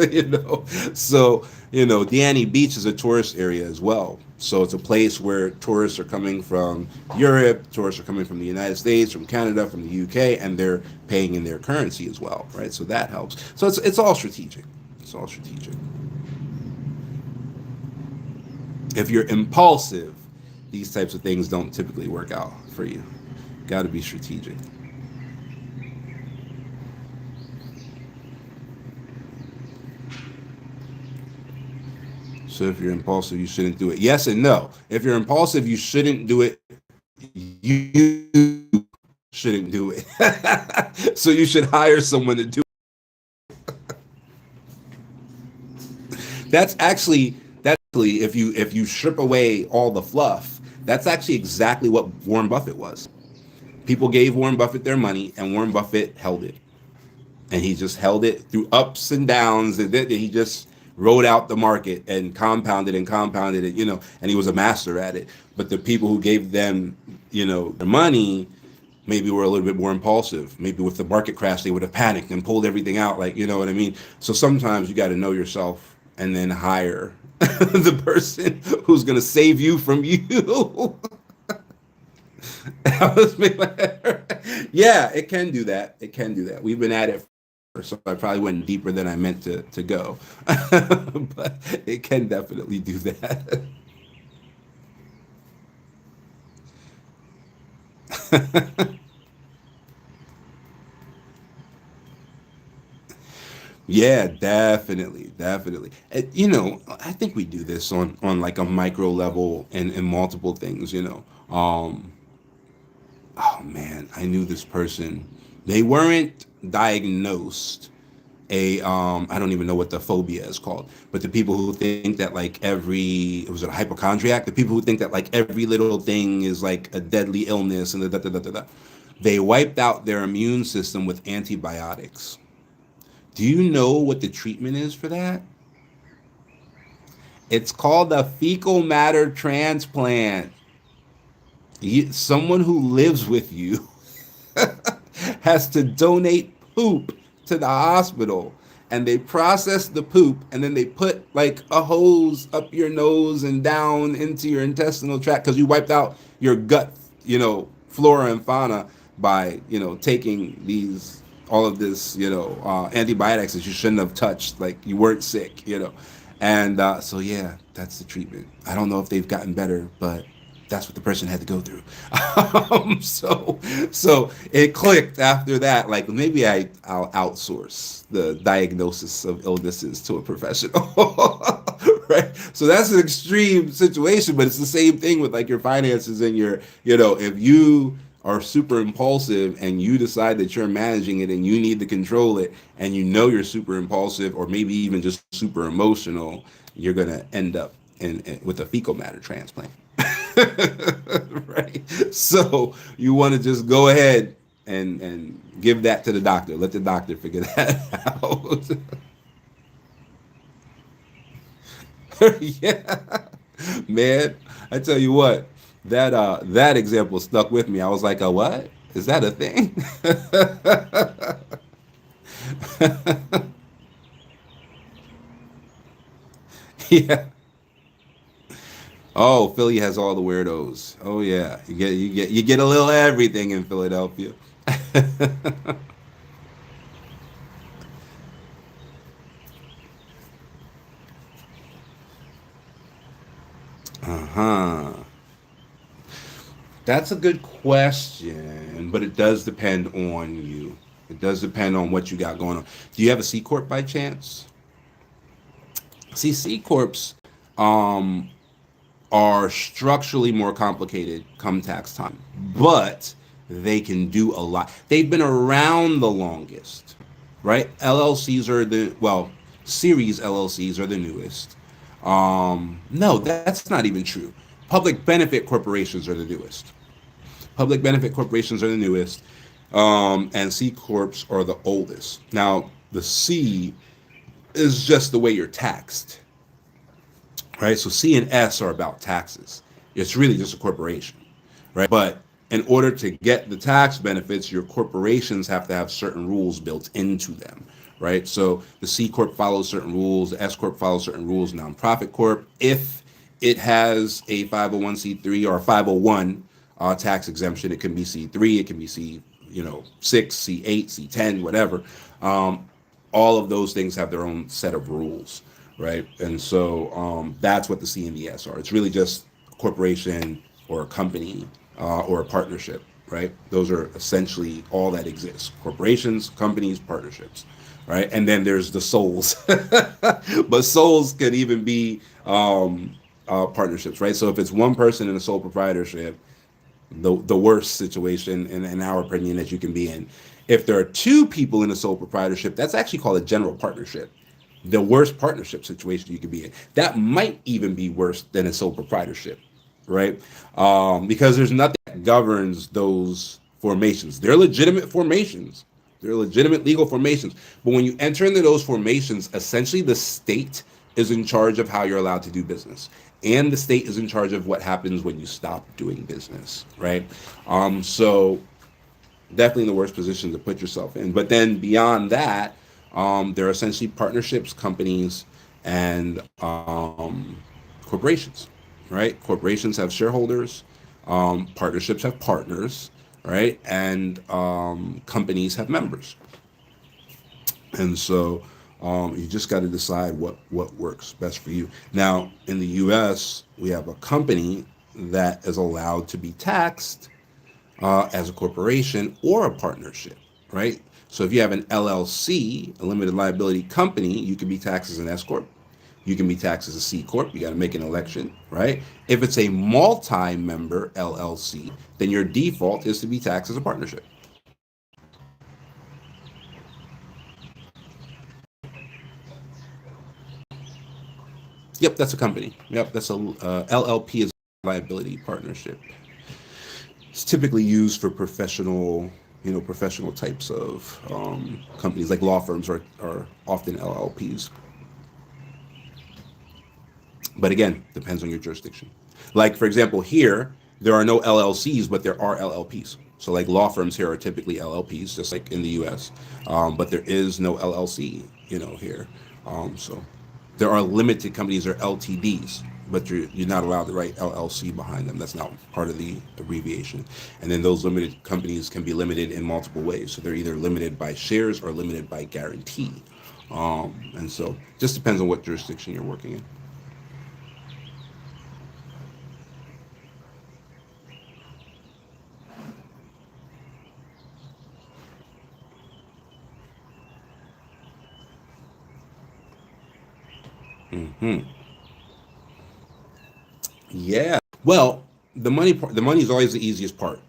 So, Danny Beach is a tourist area as well. So it's a place where tourists are coming from Europe, tourists are coming from the United States, from Canada, from the UK, and they're paying in their currency as well, right? So that helps. So it's all strategic. It's all strategic. If you're impulsive, these types of things don't typically work out for you. Got to be strategic. So if you're impulsive, you shouldn't do it. Yes and no. If you're impulsive, you shouldn't do it. You shouldn't do it. So you should hire someone to do it. That's actually if you strip away all the fluff, that's actually exactly what Warren Buffett was. People gave Warren Buffett their money, and Warren Buffett held it. And he just held it through ups and downs, and then he just rode out the market and compounded it, and he was a master at it. But the people who gave them, the money, maybe were a little bit more impulsive. Maybe with the market crash, they would have panicked and pulled everything out, like, you know what I mean? So sometimes you got to know yourself and then hire the person who's going to save you from you. Yeah, it can do that. It can do that. We've been at it, so I probably went deeper than I meant to go. But it can definitely do that. Yeah, definitely, definitely. I think we do this on like a micro level and multiple things. Oh man, I knew this person. They weren't diagnosed I don't even know what the phobia is called, but the people who think that like it was a hypochondriac, the people who think that like every little thing is like a deadly illness and da da da da da. They wiped out their immune system with antibiotics. Do you know what the treatment is for that? It's called a fecal matter transplant. Someone who lives with you has to donate poop to the hospital, and they process the poop, and then they put like a hose up your nose and down into your intestinal tract because you wiped out your gut, flora and fauna by taking these all of this antibiotics that you shouldn't have touched, like you weren't sick, and so yeah, that's the treatment. I don't know if they've gotten better, but that's what the person had to go through. So it clicked after that. Like maybe I'll outsource the diagnosis of illnesses to a professional, right? So that's an extreme situation, but it's the same thing with like your finances and if you are super impulsive and you decide that you're managing it and you need to control it, and you're super impulsive or maybe even just super emotional, you're gonna end up with a fecal matter transplant. Right. So you want to just go ahead and give that to the doctor. Let the doctor figure that out. Yeah, man. I tell you what, that example stuck with me. I was like, a what? Is that a thing? Yeah. Oh, Philly has all the weirdos. Oh yeah, you get a little everything in Philadelphia. Uh-huh. That's a good question, but it does depend on you. It does depend on what you got going on. Do you have a C corp by chance? See, C corps um, are structurally more complicated come tax time, but they can do a lot. They've been around the longest, right? LLCs are series LLCs are the newest. No, that's not even true. Public benefit corporations are the newest. Public benefit corporations are the newest, and C corps are the oldest. Now, the C is just the way you're taxed, right? So C and S are about taxes. It's really just a corporation, right? But in order to get the tax benefits, your corporations have to have certain rules built into them, right? So the C corp follows certain rules, the S corp follows certain rules. Nonprofit corp, if it has a 501c3 or a 501 tax exemption, it can be C3, it can be C6, C8, C10, whatever. Um, all of those things have their own set of rules, right? And so that's what the C and the S are. It's really just a corporation or a company or a partnership, right? Those are essentially all that exists: corporations, companies, partnerships, right? And then there's the souls, but souls can even be partnerships, right? So if it's one person in a sole proprietorship, the worst situation in our opinion that you can be in. If there are two people in a sole proprietorship, that's actually called a general partnership. The worst partnership situation you could be in. That might even be worse than a sole proprietorship, right? Because there's nothing that governs those formations. They're legitimate formations. They're legitimate legal formations. But when you enter into those formations, essentially the state is in charge of how you're allowed to do business. And the state is in charge of what happens when you stop doing business, right? So definitely the worst position to put yourself in. But then beyond that, there are essentially partnerships, companies, and corporations, right? Corporations have shareholders, partnerships have partners, right? And companies have members. And so you just got to decide what works best for you. Now, in the U.S., we have a company that is allowed to be taxed as a corporation or a partnership, right? So if you have an LLC, a limited liability company, you can be taxed as an S corp. You can be taxed as a C corp. You got to make an election, right? If it's a multi-member LLC, then your default is to be taxed as a partnership. Yep, that's a company. Yep, that's a LLP is a liability partnership. It's typically used for professional types of companies, like law firms are often LLPs. But again, depends on your jurisdiction. Like, for example, here, there are no LLCs, but there are LLPs. So, like, law firms here are typically LLPs, just like in the US. But there is no LLC, here. So, there are limited companies or LTDs, but you're not allowed to write LLC behind them. That's not part of the abbreviation. And then those limited companies can be limited in multiple ways. So, they're either limited by shares or limited by guarantee. And so, just depends on what jurisdiction you're working in. Hmm. Yeah. Well, the money is always the easiest part,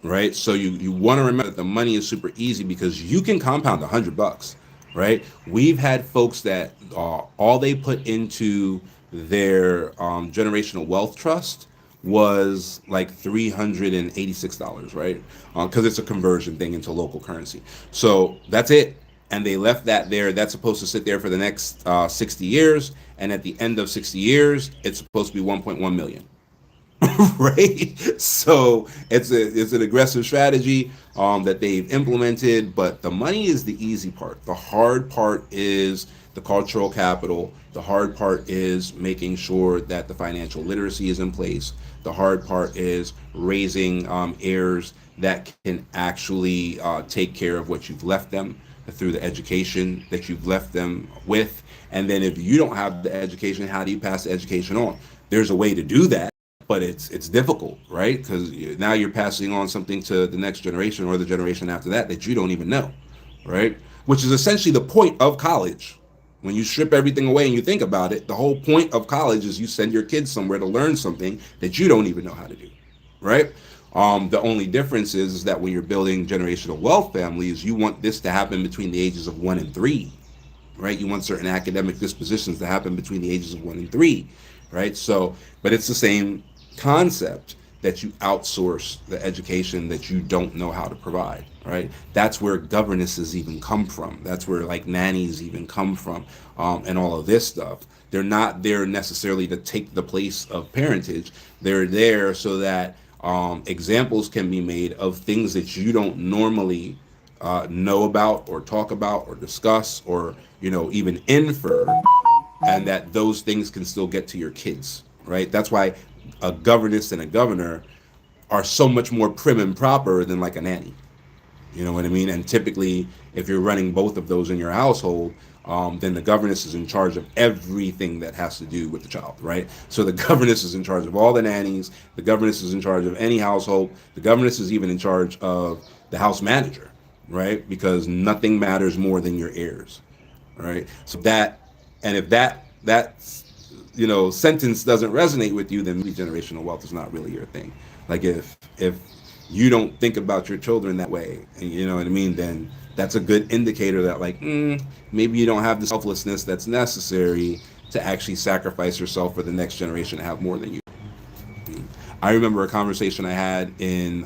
right? So you want to remember that the money is super easy because you can compound $100, right? We've had folks that all they put into their generational wealth trust was like $386, right? Because it's a conversion thing into local currency. So that's it. And they left that there. That's supposed to sit there for the next 60 years. And at the end of 60 years, it's supposed to be 1.1 million. Right? So it's an aggressive strategy that they've implemented, but the money is the easy part. The hard part is the cultural capital. The hard part is making sure that the financial literacy is in place. The hard part is raising heirs that can actually take care of what you've left them through the education that you've left them with. And then if you don't have the education, how do you pass the education on? There's a way to do that, but it's difficult, right? Because now you're passing on something to the next generation or the generation after that you don't even know, right? Which is essentially the point of college. When you strip everything away and you think about it, the whole point of college is you send your kids somewhere to learn something that you don't even know how to do, right? The only difference is that when you're building generational wealth families, you want this to happen between the ages of 1 and 3, right? You want certain academic dispositions to happen between the ages of 1 and 3, right? So, but it's the same concept that you outsource the education that you don't know how to provide, right? That's where governesses even come from. That's where like nannies even come from, and all of this stuff. They're not there necessarily to take the place of parentage. They're there so that examples can be made of things that you don't normally know about or talk about or discuss or even infer, and that those things can still get to your kids, right? That's why a governess and a governor are so much more prim and proper than like a nanny. You know what I mean? And typically, if you're running both of those in your household, then the governess is in charge of everything that has to do with the child, right? So the governess is in charge of all the nannies. The governess is in charge of any household. The governess is even in charge of the house manager, right? Because nothing matters more than your heirs, right? So that, and if that sentence doesn't resonate with you, then maybe generational wealth is not really your thing. Like if you don't think about your children that way, and you know what I mean, then that's a good indicator that like maybe you don't have the selflessness that's necessary to actually sacrifice yourself for the next generation to have more than you. I remember a conversation I had in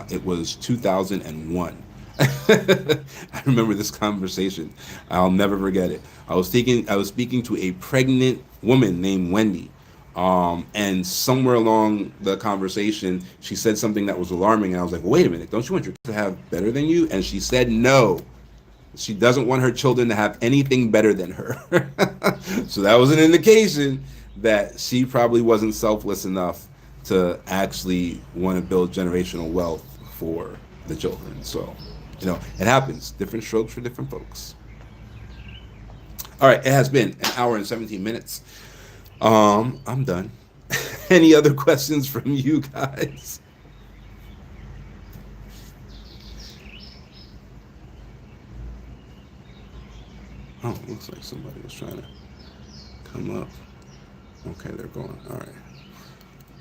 it was 2001. I remember this conversation. I'll never forget it. I was speaking to a pregnant woman named Wendy. And somewhere along the conversation, she said something that was alarming. And I was like, wait a minute, don't you want your kids to have better than you? And she said, no, she doesn't want her children to have anything better than her. So that was an indication that she probably wasn't selfless enough to actually want to build generational wealth for the children. So, it happens. Different strokes for different folks. All right, it has been an hour and 17 minutes. I'm done. Any other questions from you guys? Oh, looks like somebody was trying to come up. Okay, they're going. All right.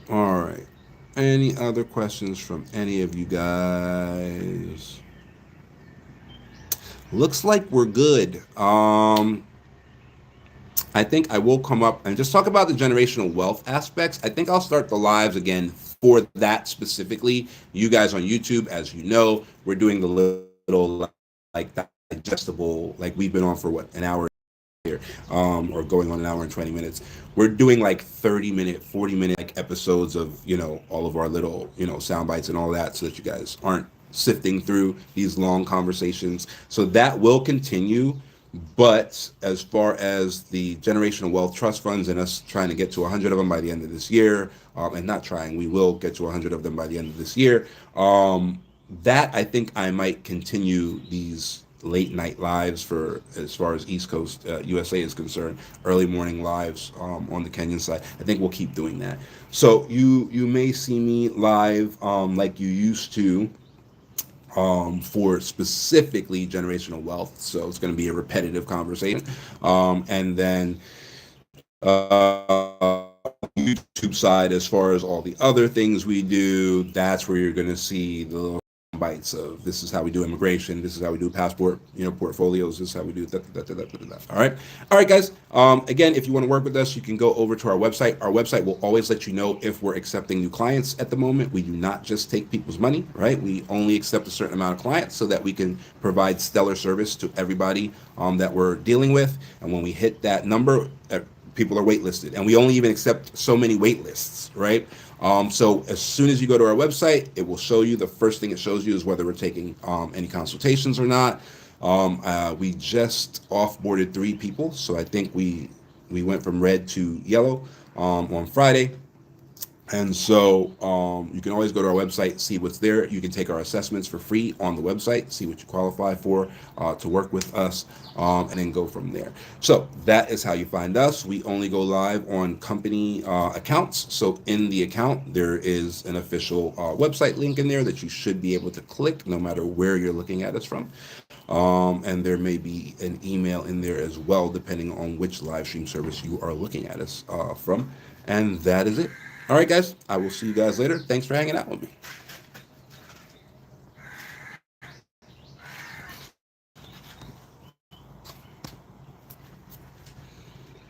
All right. Any other questions from any of you guys? Looks like we're good. I think I will come up and just talk about the generational wealth aspects. I think I'll start the lives again for that specifically. You guys on YouTube, as you know, we're doing the little like digestible, like we've been on for what, an hour here, or going on an hour and 20 minutes. We're doing like 30-minute, 40-minute like episodes of, all of our little, sound bites and all that, so that you guys aren't sifting through these long conversations. So that will continue. But as far as the generational wealth trust funds and us trying to get to 100 of them by the end of this year, and not trying, we will get to 100 of them by the end of this year. That I think I might continue these late night lives for as far as East Coast USA is concerned, early morning lives on the Kenyan side. I think we'll keep doing that. So you may see me live like you used to, for specifically generational wealth. So it's going to be a repetitive conversation. And then YouTube side, as far as all the other things we do, that's where you're going to see the little bites of this is how we do immigration, this is how we do passport, portfolios, this is how we do that. All right, guys. Again, if you want to work with us, you can go over to our website. Our website will always let you know if we're accepting new clients. At the moment, we do not just take people's money, right? We only accept a certain amount of clients so that we can provide stellar service to everybody that we're dealing with. And when we hit that number, people are waitlisted, and we only even accept so many wait lists, right? So as soon as you go to our website, it will show you, the first thing it shows you is whether we're taking any consultations or not. We just offboarded 3 people, so I think we went from red to yellow on Friday. And so you can always go to our website, see what's there. You can take our assessments for free on the website, see what you qualify for to work with us, and then go from there. So that is how you find us. We only go live on company accounts. So in the account, there is an official website link in there that you should be able to click no matter where you're looking at us from. And there may be an email in there as well, depending on which live stream service you are looking at us from. And that is it. All right, guys. I will see you guys later. Thanks for hanging out with me.